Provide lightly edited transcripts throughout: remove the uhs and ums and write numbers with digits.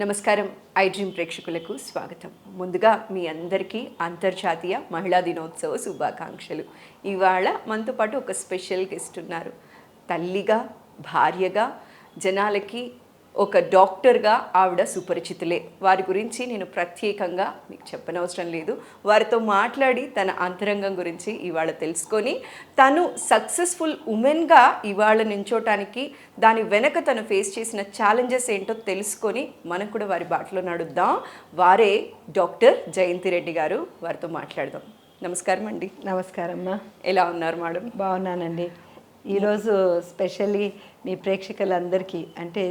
నమస్కారం. I dream ప్రేక్షకులకు స్వాగతం. ముందుగా మీ అందరికీ అంతర్జాతీయ మహిళా దినోత్సవ శుభాకాంక్షలు. ఇవాళ మనతో పాటు ఒక స్పెషల్ గెస్ట్ ఉన్నారు. తల్లిగా, భార్యగా, జనాలకి ఒక డాక్టర్గా ఆవిడ సుపరిచితులే. వారి గురించి నేను ప్రత్యేకంగా మీకు చెప్పనవసరం లేదు. వారితో మాట్లాడి తన అంతరంగం గురించి ఇవాళ తెలుసుకొని తను సక్సెస్ఫుల్ ఉమెన్గా ఇవాళ నించోటానికి దాని వెనక తను ఫేస్ చేసిన ఛాలెంజెస్ ఏంటో తెలుసుకొని మనం కూడా వారి బాటలో నడుద్దాం. వారే డాక్టర్ జయంతి రెడ్డి గారు. వారితో మాట్లాడదాం. నమస్కారం అండి. నమస్కారం అమ్మా. ఎలా ఉన్నారు మేడం? బాగున్నానండి. ఈరోజు స్పెషల్లీ మీ ప్రేక్షకులందరికీ అంటే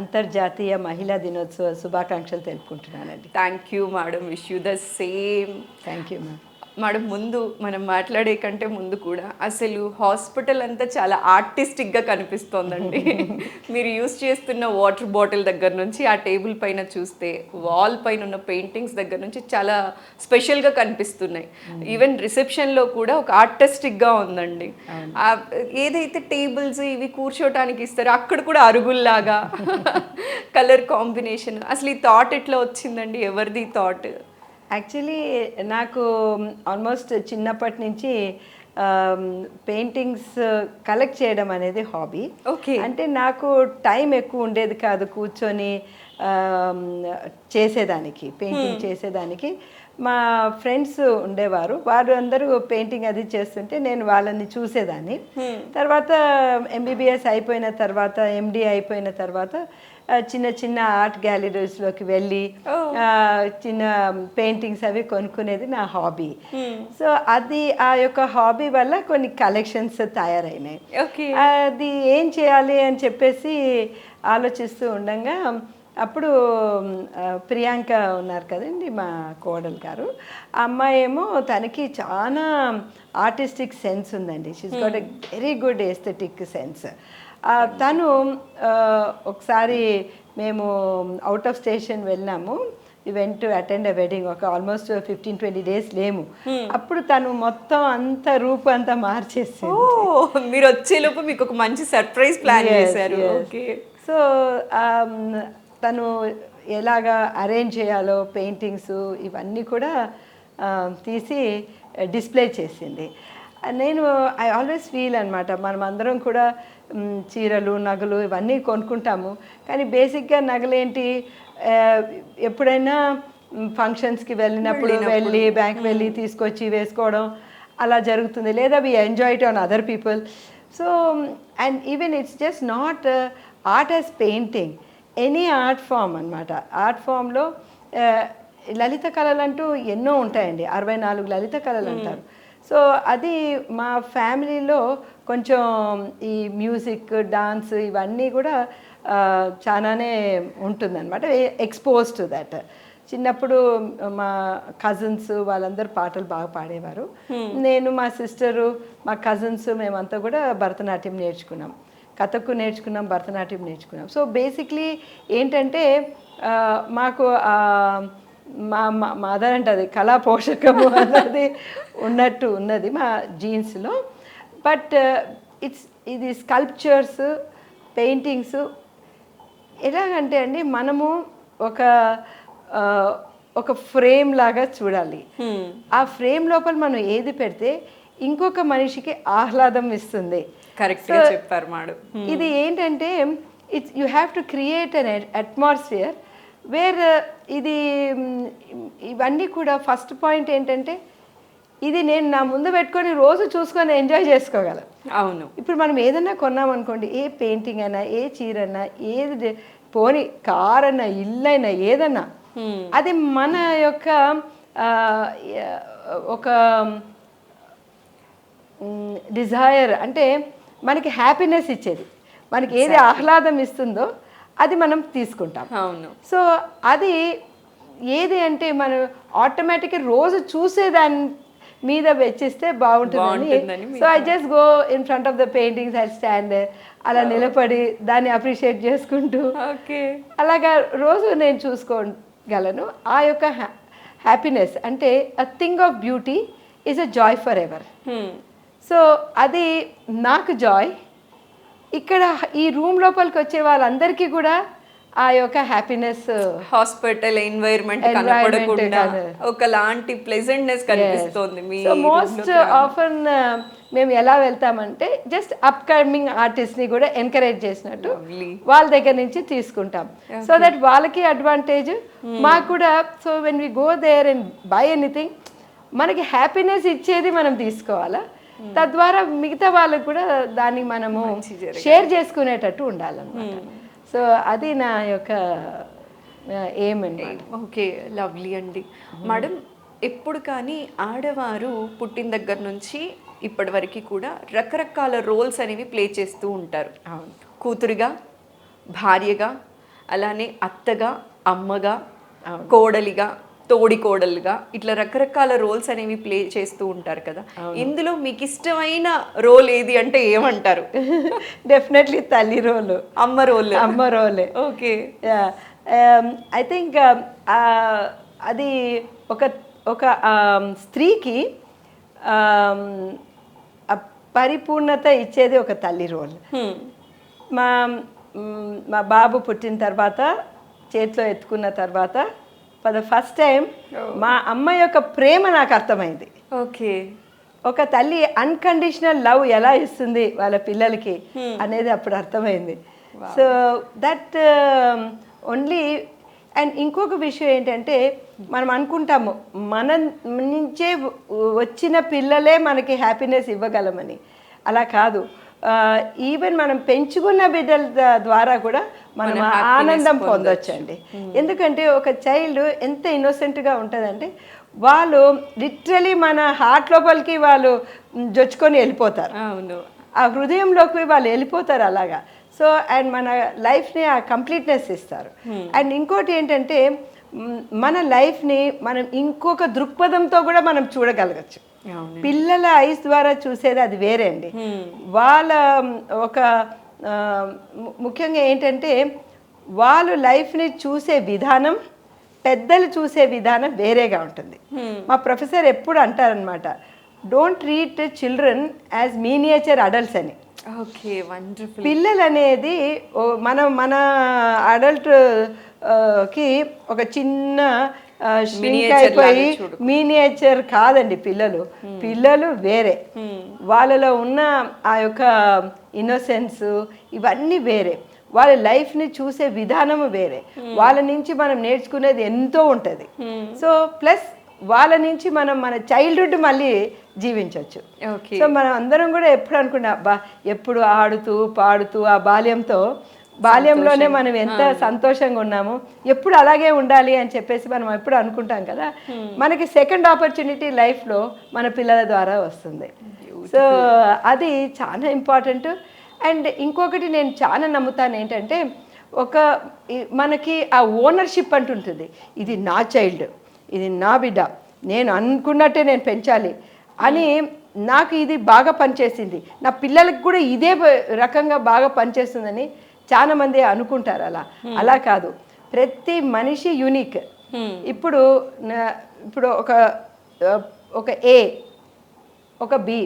అంతర్జాతీయ మహిళా దినోత్సవ శుభాకాంక్షలు తెలుపుకుంటున్నానండి. Thank you madam. Wish you the same. Thank you ma'am. Madam, ముందు మనం మాట్లాడే కంటే ముందు కూడా అసలు హాస్పిటల్ అంతా చాలా ఆర్టిస్టిక్గా కనిపిస్తోందండి. మీరు యూస్ చేస్తున్న వాటర్ బాటిల్ దగ్గర నుంచి ఆ టేబుల్ పైన చూస్తే వాల్ పైన ఉన్న పెయింటింగ్స్ దగ్గర నుంచి చాలా స్పెషల్గా కనిపిస్తున్నాయి. ఈవెన్ రిసెప్షన్లో కూడా ఒక ఆర్టిస్టిక్గా ఉందండి. ఏదైతే టేబుల్స్ ఇవి కూర్చోటానికి ఇస్తారో అక్కడ కూడా అరుగుల్లాగా కలర్ కాంబినేషన్, అసలు ఈ థాట్ ఎట్లా వచ్చిందండి? ఎవరిది థాట్? యాక్చువల్లీ నాకు ఆల్మోస్ట్ చిన్నప్పటి నుంచి పెయింటింగ్స్ కలెక్ట్ చేయడం అనేది హాబీ. ఓకే. అంటే నాకు టైం ఎక్కువ ఉండేది కాదు కూర్చొని చేసేదానికి, పెయింటింగ్ చేసేదానికి. మా ఫ్రెండ్స్ ఉండేవారు, వారు అందరూ పెయింటింగ్ అది చేస్తుంటే నేను వాళ్ళని చూసేదాన్ని. తర్వాత ఎంబీబీఎస్ అయిపోయిన తర్వాత, ఎండి అయిపోయిన తర్వాత చిన్న చిన్న ఆర్ట్ గ్యాలరీస్లోకి వెళ్ళి చిన్న పెయింటింగ్స్ అవి కొనుక్కునేది నా హాబీ. సో అది ఆ యొక్క హాబీ వల్ల కొన్ని కలెక్షన్స్ తయారైనాయి. అది ఏం చేయాలి అని చెప్పేసి ఆలోచిస్తూ ఉండగా అప్పుడు ప్రియాంక ఉన్నారు కదండి, మా కోడలు గారు. ఆ అమ్మాయి ఏమో తనకి చాలా ఆర్టిస్టిక్ సెన్స్ ఉందండి. She's got a very good aesthetic sense. తను ఒకసారి మేము అవుట్ ఆఫ్ స్టేషన్ వెళ్ళినాము. Event to attend a wedding. ఒక ఆల్మోస్ట్ 15-20 days లేము. అప్పుడు తను మొత్తం అంత రూపు అంతా మార్చేసి, మీరు వచ్చేలోపు మీకు ఒక మంచి సర్ప్రైజ్ ప్లాన్ చేశారు. సో తను ఎలాగా అరేంజ్ చేయాలో పెయింటింగ్స్ ఇవన్నీ కూడా తీసి డిస్ప్లే చేసింది. నేను ఐ ఆల్వేస్ ఫీల్ అనమాట, మనం అందరం కూడా చీరలు, నగలు ఇవన్నీ కొనుక్కుంటాము. కానీ బేసిక్గా నగలేంటి, ఎప్పుడైనా ఫంక్షన్స్కి వెళ్ళినప్పుడు వెళ్ళి బ్యాంక్ వెళ్ళి తీసుకొచ్చి వేసుకోవడం అలా జరుగుతుంది. లేదా we enjoy it on other people. So and even it's just not art as painting, any art form అనమాట. ఆర్ట్ ఫామ్లో లలిత కళలు అంటూ ఎన్నో ఉంటాయండి. 64 లలిత కళలు అంటారు. సో అది మా ఫ్యామిలీలో కొంచెం ఈ మ్యూజిక్, డాన్స్ ఇవన్నీ కూడా చాలానే ఉంటుందన్నమాట, ఎక్స్పోజ్ టు దట్. చిన్నప్పుడు మా కజిన్స్ వాళ్ళందరూ పాటలు బాగా పాడేవారు. నేను, మా సిస్టరు, మా కజిన్స్ మేమంతా కూడా భరతనాట్యం నేర్చుకున్నాం, కథక్కు నేర్చుకున్నాం, భరతనాట్యం నేర్చుకున్నాం. సో బేసిక్లీ ఏంటంటే మాకు మా మదర్ అంటది కళా పోషకము అన్నది ఉన్నది మా జీన్స్లో. బట్ ఇది స్కల్ప్చర్స్, పెయింటింగ్స్ ఎలాగంటే అండి, మనము ఒక ఫ్రేమ్ లాగా చూడాలి. ఆ ఫ్రేమ్ లోపల మనం ఏది పెడితే ఇంకొక మనిషికి ఆహ్లాదం ఇస్తుంది. కరెక్ట్గా చెప్పారు మేడం. ఇది ఏంటంటే you have to create an atmosphere where ఇవన్నీ కూడా ఫస్ట్ పాయింట్ ఏంటంటే ఇది నేను నా ముందు పెట్టుకొని రోజు చూసుకొని ఎంజాయ్ చేసుకోగలను. అవును. ఇప్పుడు మనం ఏదన్నా కొన్నామనుకోండి, ఏ పెయింటింగ్ అయినా, ఏ చీర అయినా, ఏది పోని కార్ అయినా, ఇల్లు అయినా, ఏదన్నా అది మన యొక్క ఒక డిజైర్, అంటే మనకి హ్యాపీనెస్ ఇచ్చేది, మనకి ఏది ఆహ్లాదం ఇస్తుందో అది మనం తీసుకుంటాం. అవును. సో అది ఏది అంటే మనం ఆటోమేటిక్గా రోజు చూసేదాని మీద వెచ్చిస్తే బాగుంటుందని. So I just go in front of the paintings, I stand అలా నిలబడి దాన్ని అప్రిషియేట్ చేసుకుంటూ అలాగా రోజు నేను చూసుకోగలను. ఆ యొక్క హ్యాపీనెస్ అంటే a thing of beauty is a Joy for ever. So అది నాకు జాయ్. ఇక్కడ ఈ రూమ్ లోపలికి వచ్చే వాళ్ళందరికీ కూడా ఆ యొక్క హ్యాపీనెస్ హాస్పిటల్ ఎన్వైర్న్మెంట్ కనపడకుండా ఒకలాంటి ప్లెజెంట్నెస్ కనిపిస్తోంది మీ సో మోస్ట్ ఆఫన్ మేము ఎలా వెళ్తామంటే జస్ట్ అప్ కమింగ్ ఆర్టిస్ట్ని కూడా ఎంకరేజ్ చేసినట్టు వాళ్ళ దగ్గర నుంచి తీసుకుంటాం. సో దట్ వాళ్ళకి అడ్వాంటేజ్, మాకు కూడా. So when we go there and buy anything, మనకి హ్యాపీనెస్ ఇచ్చేది మనం తీసుకోవాలా, తద్వారా మిగతా వాళ్ళకు కూడా దాన్ని మనము షేర్ చేసుకునేటట్టు ఉండాలన్నమాట. సో అది నా యొక్క ఎయిమ్ అండి. ఓకే, లవ్లీ అండి. మేడం, ఎప్పుడు కానీ ఆడవారు పుట్టిన దగ్గర నుంచి ఇప్పటి వరకు కూడా రకరకాల రోల్స్ అనేవి ప్లే చేస్తూ ఉంటారు. కూతురుగా, భార్యగా, అలానే అత్తగా, అమ్మగా, కోడలిగా, తోడి కోడలుగా, ఇట్లా రకరకాల రోల్స్ అనేవి ప్లే చేస్తూ ఉంటారు కదా. ఇందులో మీకు ఇష్టమైన రోల్ ఏది అంటే ఏమంటారు? డెఫినెట్లీ తల్లి రోలు, అమ్మ రోలే. ఓకే, ఐ థింక్ అది ఒక స్త్రీకి పరిపూర్ణత ఇచ్చేది ఒక తల్లి రోల్. మా బాబు పుట్టిన తర్వాత, చేతిలో ఎత్తుకున్న తర్వాత ఫర్ ద ఫస్ట్ టైం మా అమ్మ యొక్క ప్రేమ నాకు అర్థమైంది. ఓకే, ఒక తల్లి అన్కండిషనల్ లవ్ ఎలా ఇస్తుంది వాళ్ళ పిల్లలకి అనేది అప్పుడు అర్థమైంది. So that only. అండ్ ఇంకొక విషయం ఏంటంటే, మనం అనుకుంటాము మన నుంచే వచ్చిన పిల్లలే మనకి హ్యాపీనెస్ ఇవ్వగలమని. అలా కాదు. ఈవెన్ మనం పెంచుకున్న బిడ్డల ద్వారా కూడా మనం ఆనందం పొందొచ్చండి. ఎందుకంటే ఒక చైల్డ్ ఎంత ఇన్నోసెంట్గా ఉంటుందంటే, వాళ్ళు లిటరలీ మన హార్ట్ లోపలికి వాళ్ళు జొచ్చుకొని వెళ్ళిపోతారు. ఆ హృదయంలోకి వాళ్ళు వెళ్ళిపోతారు అలాగా. సో అండ్ మన లైఫ్ని ఆ కంప్లీట్నెస్ ఇస్తారు. అండ్ ఇంకోటి ఏంటంటే, మన లైఫ్ని మనం ఇంకొక దృక్పథంతో కూడా మనం చూడగలగచ్చు. పిల్లల ఐస్ ద్వారా చూసేది అది వేరే అండి. వాళ్ళ ఒక ముఖ్యంగా ఏంటంటే, వాళ్ళు లైఫ్ని చూసే విధానం, పెద్దలు చూసే విధానం వేరేగా ఉంటుంది. మా ప్రొఫెసర్ ఎప్పుడు అంటారనమాట, don't treat children as miniature adults అని. Okay, wonderful. పిల్లలు అనేది మన అడల్ట్ కి ఒక చిన్న ష్రింక్ అయిపోయి మినియేచర్ కాదండి. పిల్లలు వేరే. వాళ్ళలో ఉన్న ఆ యొక్క ఇన్నోసెన్స్ ఇవన్నీ వేరే. వాళ్ళ లైఫ్ని చూసే విధానము వేరే. వాళ్ళ నుంచి మనం నేర్చుకునేది ఎంతో ఉంటుంది. సో ప్లస్ వాళ్ళ నుంచి మనం మన చైల్డ్హుడ్ మళ్ళీ జీవించవచ్చు. సో మనం అందరం కూడా ఎప్పుడు అనుకున్నా, అబ్బా ఎప్పుడు ఆడుతూ పాడుతూ ఆ బాల్యంలోనే మనం ఎంత సంతోషంగా ఉన్నాము, ఎప్పుడు అలాగే ఉండాలి అని చెప్పేసి మనం ఎప్పుడు అనుకుంటాం కదా. మనకి సెకండ్ ఆపర్చునిటీ లైఫ్లో మన పిల్లల ద్వారా వస్తుంది. సో అది చాలా ఇంపార్టెంట్. అండ్ ఇంకొకటి నేను చాలా నమ్ముతాను ఏంటంటే, మనకి ఆ ఓనర్షిప్ అంటుంటుంది. ఇది నా చైల్డ్, ఇది నా బిడ్డ, నేను అనుకున్నట్టే నేను పెంచాలి అని. నాకు ఇది బాగా పనిచేసింది, నా పిల్లలకు కూడా ఇదే రకంగా బాగా పనిచేస్తుందని చాలామంది అనుకుంటారు. అలా కాదు. ప్రతి మనిషి యూనిక్. ఇప్పుడు ఒక ఏ, ఒక బి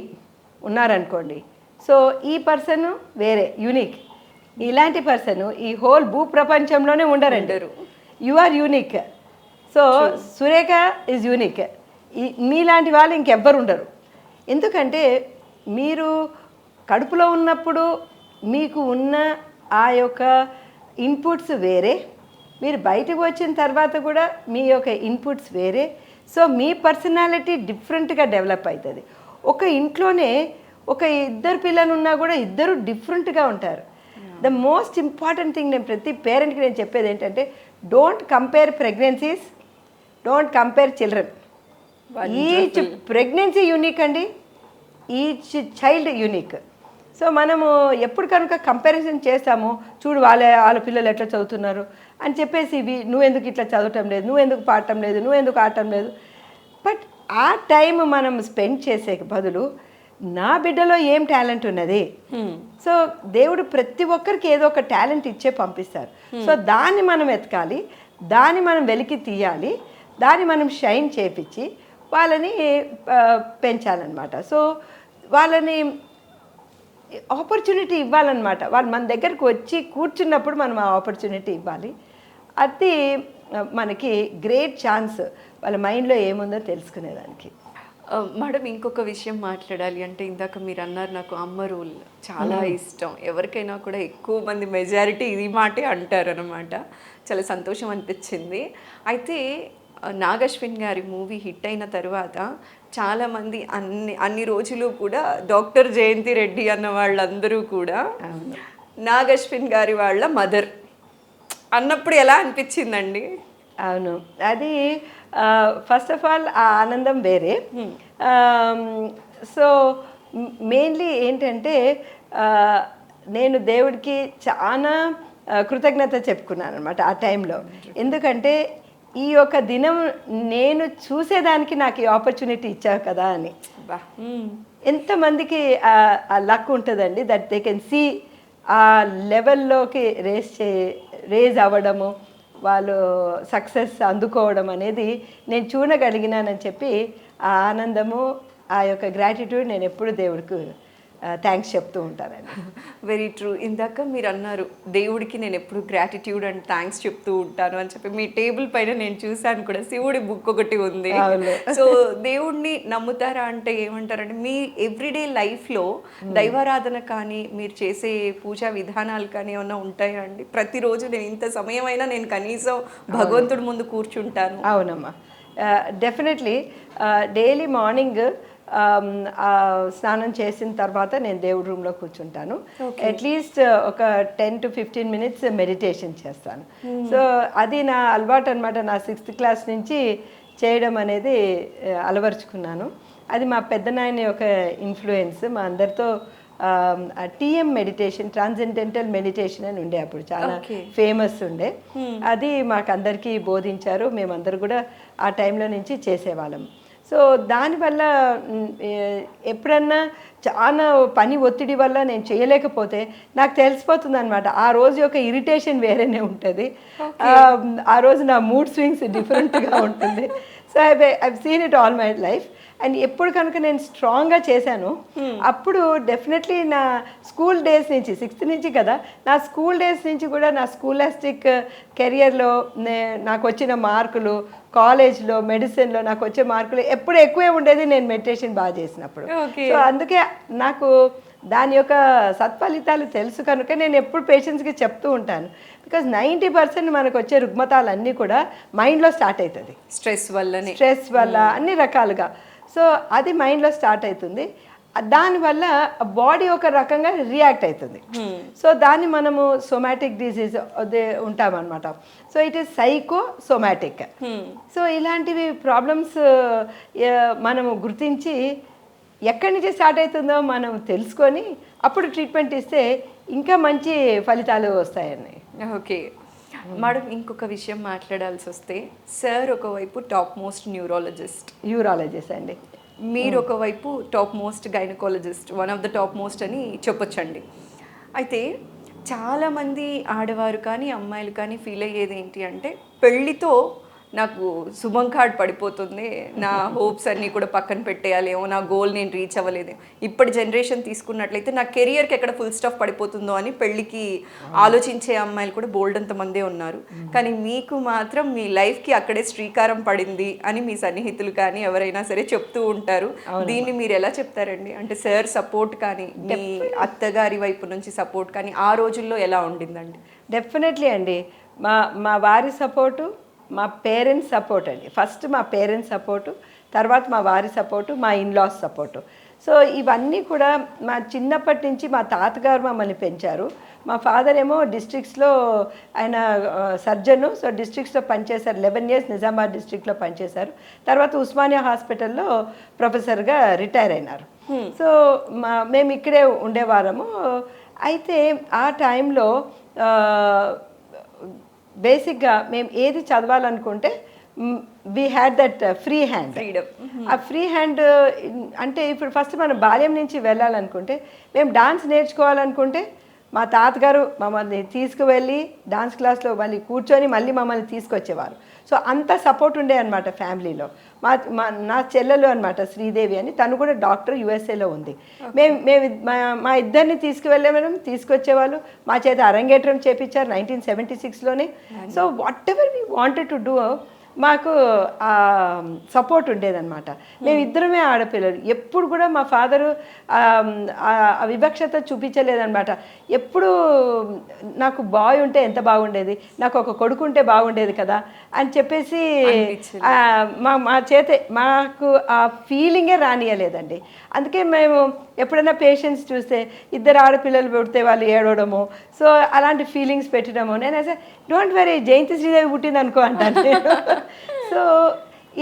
ఉన్నారనుకోండి. సో ఈ పర్సన్ వేరే యూనిక్. ఇలాంటి పర్సన్ ఈ హోల్ భూ ప్రపంచంలోనే ఉండరు. You are unique. So Surekha is unique. మీలాంటి వాళ్ళు ఇంకెవ్వరు ఉండరు. ఎందుకంటే మీరు కడుపులో ఉన్నప్పుడు మీకు ఉన్న ఆ యొక్క ఇన్పుట్స్ వేరే, మీరు బయటకు వచ్చిన తర్వాత కూడా మీ యొక్క ఇన్పుట్స్ వేరే. సో మీ పర్సనాలిటీ డిఫరెంట్గా డెవలప్ అవుతుంది. ఒక ఇంట్లోనే ఒక ఇద్దరు పిల్లలు ఉన్నా కూడా ఇద్దరు డిఫరెంట్గా ఉంటారు. ద మోస్ట్ ఇంపార్టెంట్ థింగ్ నేను ప్రతి పేరెంట్కి నేను చెప్పేది ఏంటంటే, don't compare pregnancies, don't compare children. Each pregnancy unique అండి, ఈచ్ చైల్డ్ యూనిక్. సో మనము ఎప్పుడు కనుక కంపారిజన్ చేస్తామో, చూడు వాళ్ళ పిల్లలు ఎట్లా చదువుతున్నారు అని చెప్పేసి, నువ్వెందుకు ఇట్లా చదవటం లేదు, నువ్వెందుకు పాడటం లేదు, నువ్వెందుకు ఆడటం లేదు. బట్ ఆ టైం మనం స్పెండ్ చేసే బదులు, నా బిడ్డలో ఏం టాలెంట్ ఉన్నది. సో దేవుడు ప్రతి ఒక్కరికి ఏదో ఒక టాలెంట్ ఇచ్చే పంపిస్తారు. సో దాన్ని మనం ఎతకాలి, దాన్ని మనం వెలికి తీయాలి, దాన్ని మనం షైన్ చేపించి వాళ్ళని పెంచాలన్నమాట. సో వాళ్ళని ఆపర్చునిటీ ఇవ్వాలన్నమాట. వాళ్ళు మన దగ్గరకు వచ్చి కూర్చున్నప్పుడు మనం ఆ ఆపర్చునిటీ ఇవ్వాలి. అది మనకి గ్రేట్ ఛాన్స్ వాళ్ళ మైండ్లో ఏముందో తెలుసుకునేదానికి. మేడం ఇంకొక విషయం మాట్లాడాలి అంటే ఇందాక మీరు అన్నారు నాకు అమ్మ రూల్ చాలా ఇష్టం. ఎవరికైనా కూడా ఎక్కువ మంది మెజారిటీ ఇది మాటే అంటారనమాట. చాలా సంతోషం అనిపించింది. అయితే నాగశ్విన్ గారి మూవీ హిట్ అయిన తర్వాత చాలామంది అన్ని రోజులు కూడా డాక్టర్ జయంతి రెడ్డి అన్న వాళ్ళందరూ కూడా నాగశ్విన్ గారి వాళ్ళ మదర్ అన్నప్పుడు ఎలా అనిపించిందండి? అవును, అది ఫస్ట్ ఆఫ్ ఆల్ ఆ ఆనందం వేరే. సో మెయిన్లీ ఏంటంటే నేను దేవుడికి చాలా కృతజ్ఞత చెప్పుకున్నాను అనమాట ఆ టైంలో. ఎందుకంటే ఈ యొక్క దినం నేను చూసేదానికి నాకు ఈ ఆపర్చునిటీ ఇచ్చావు కదా అని. ఎంతమందికి ఆ లక్ ఉంటుందండి దట్ దే కెన్ సీ ఆ లెవెల్లోకి రేజ్ అవ్వడము, వాళ్ళు సక్సెస్ అందుకోవడం అనేది నేను చూడగలిగినానని చెప్పి ఆ ఆనందము, ఆ యొక్క గ్రాటిట్యూడ్ నేను ఎప్పుడు దేవుడికి థ్యాంక్స్ చెప్తూ ఉంటానండి. Very true. ఇందాక మీరు అన్నారు దేవుడికి నేను ఎప్పుడు గ్రాటిట్యూడ్ అండ్ థ్యాంక్స్ చెప్తూ ఉంటాను అని చెప్పి. మీ టేబుల్ పైన నేను చూశాను కూడా, శివుడి బుక్ ఒకటి ఉంది. సో దేవుడిని నమ్ముతారా అంటే ఏమంటారంటే మీ ఎవ్రీడే లైఫ్లో దైవారాధన కానీ మీరు చేసే పూజా విధానాలు కానీ ఏమన్నా ఉంటాయా అండి? ప్రతిరోజు నేను ఇంత సమయం అయినా నేను కనీసం భగవంతుడి ముందు కూర్చుంటాను. అవునమ్మా, డెఫినెట్లీ డైలీ మార్నింగ్ స్నానం చేసిన తర్వాత నేను దేవుడి రూమ్లో కూర్చుంటాను. అట్లీస్ట్ ఒక 10 to 15 minutes మెడిటేషన్ చేస్తాను. సో అది నా అలవాటు అనమాట. నా 6th క్లాస్ నుంచి చేయడం అనేది అలవరుచుకున్నాను. అది మా పెద్దనాయన యొక్క ఇన్ఫ్లుయెన్స్. మా అందరితో టీఎం మెడిటేషన్, ట్రాన్సెండెంటల్ మెడిటేషన్ అని ఉండే, అప్పుడు చాలా ఫేమస్ ఉండే. అది మాకు అందరికీ బోధించారు. మేమందరూ కూడా ఆ టైంలో నుంచి చేసేవాళ్ళం. సో దానివల్ల ఎప్పుడన్నా చాలా పని ఒత్తిడి వల్ల నేను చేయలేకపోతే నాకు తెలిసిపోతుంది అనమాట. ఆ రోజు యొక్క ఇరిటేషన్ వేరేనే ఉంటుంది. ఆ రోజు నా మూడ్ స్వింగ్స్ డిఫరెంట్గా ఉంటుంది. So I've seen it all my life. And ఎప్పుడు కనుక నేను స్ట్రాంగ్గా చేశాను అప్పుడు డెఫినెట్లీ నా స్కూల్ డేస్ నుంచి 6th నుంచి కదా, నా స్కూల్ డేస్ నుంచి కూడా నా స్కూలాస్టిక్ కెరియర్లో నాకు వచ్చిన మార్కులు, కాలేజ్లో మెడిసిన్లో నాకు వచ్చే మార్కులు ఎప్పుడు ఎక్కువే ఉండేది నేను మెడిటేషన్ బాగా చేసినప్పుడు. సో అందుకే నాకు దాని యొక్క సత్ఫలితాలు తెలుసు కనుక నేను ఎప్పుడు పేషెంట్స్కి చెప్తూ ఉంటాను. బికాజ్ 90% మనకు వచ్చే రుగ్మతాలన్నీ కూడా మైండ్లో స్టార్ట్ అవుతుంది. స్ట్రెస్ వల్ల అన్ని రకాలుగా. సో అది మైండ్లో స్టార్ట్ అవుతుంది. దానివల్ల బాడీ ఒక రకంగా రియాక్ట్ అవుతుంది. సో దాన్ని మనము సోమాటిక్ డిసీజ్ ఉంటామన్నమాట. So it is psychosomatic. So ఇలాంటివి ప్రాబ్లమ్స్ మనము గుర్తించి ఎక్కడి నుంచి స్టార్ట్ అవుతుందో మనం తెలుసుకొని అప్పుడు ట్రీట్మెంట్ ఇస్తే ఇంకా మంచి ఫలితాలు వస్తాయని. ఓకే మేడం, ఇంకొక విషయం మాట్లాడాల్సి వస్తే, సార్ ఒకవైపు టాప్ మోస్ట్ యూరాలజిస్ట్ అండి, మీరు ఒకవైపు top most gynaecologist, one of the top most అని చెప్పొచ్చండి. అయితే చాలామంది ఆడవారు కానీ అమ్మాయిలు కానీ ఫీల్ అయ్యేది ఏంటి అంటే, పెళ్ళితో నాకు శుభం కార్డ్ పడిపోతుంది, నా హోప్స్ అన్నీ కూడా పక్కన పెట్టేయాలేమో, నా గోల్ నేను రీచ్ అవ్వలేదు. ఇప్పటి జనరేషన్ తీసుకున్నట్లయితే నా కెరియర్కి ఎక్కడ ఫుల్ స్టాప్ పడిపోతుందో అని పెళ్ళికి ఆలోచించే అమ్మాయిలు కూడా బోల్డ్ అంతమందే ఉన్నారు. కానీ మీకు మాత్రం మీ లైఫ్కి అక్కడే శ్రీకారం పడింది అని మీ సన్నిహితులు కానీ ఎవరైనా సరే చెప్తూ ఉంటారు. దీన్ని మీరు ఎలా చెప్తారండి? అంటే సార్ సపోర్ట్ కానీ మీ అత్తగారి వైపు నుంచి సపోర్ట్ కానీ ఆ రోజుల్లో ఎలా ఉండిందండి? డెఫినెట్లీ అండి, మా వారి సపోర్టు, మా పేరెంట్స్ సపోర్ట్ అండి. ఫస్ట్ మా పేరెంట్స్ సపోర్టు, తర్వాత మా వారి సపోర్టు, మా ఇన్లాస్ సపోర్టు. సో ఇవన్నీ కూడా మా చిన్నప్పటి నుంచి మా తాతగారు మమ్మల్ని పెంచారు. మా ఫాదర్ ఏమో డిస్ట్రిక్ట్స్లో ఆయన సర్జను. సో డిస్ట్రిక్ట్స్లో పనిచేశారు. 11 years నిజామాబాద్ డిస్ట్రిక్ట్లో పనిచేశారు. తర్వాత ఉస్మానియా హాస్పిటల్లో ప్రొఫెసర్గా రిటైర్ అయినారు. సో మేము ఇక్కడే ఉండేవారము. అయితే ఆ టైంలో బేసిక్గా మేము ఏది చదవాలనుకుంటే we had that free hand. ఆ ఫ్రీ హ్యాండ్ అంటే ఇప్పుడు ఫస్ట్ మనం బాల్యం నుంచి వెళ్ళాలనుకుంటే, మేము డాన్స్ నేర్చుకోవాలనుకుంటే మా తాతగారు మమ్మల్ని తీసుకువెళ్ళి డాన్స్ క్లాస్లో మళ్ళీ కూర్చొని మళ్ళీ మమ్మల్ని తీసుకొచ్చేవారు. సో అంత సపోర్ట్ ఉండే అనమాట ఫ్యామిలీలో. నా చెల్లెలు అనమాట శ్రీదేవి అని, తను కూడా డాక్టర్, యుఎస్ఏలో ఉంది. మా ఇద్దరిని తీసుకువెళ్ళేవాళ్ళం, తీసుకొచ్చేవాళ్ళు. మా చేత అరంగేట్రం చేపించారు 1976లోనే. So whatever we wanted to do మాకు సపోర్ట్ ఉండేదన్నమాట. మేము ఇద్దరమే ఆడపిల్లలు. ఎప్పుడు కూడా మా ఫాదరు వివక్షత చూపించలేదన్నమాట. ఎప్పుడు నాకు బాయ్ ఉంటే ఎంత బాగుండేది, నాకు ఒక కొడుకు ఉంటే బాగుండేది కదా అని చెప్పేసి మా చేతే మాకు ఆ ఫీలింగే రానియలేదండి. అందుకే మేము ఎప్పుడైనా పేషెంట్స్ చూస్తే ఇద్దరు ఆడపిల్లలు పుడితే వాళ్ళు ఏడవడము, సో అలాంటి ఫీలింగ్స్ పెట్టడము. నేను అసలు డోంట్ వరీ, జయంతి శ్రీదేవి పుట్టింది అనుకో అంటాను నేను. సో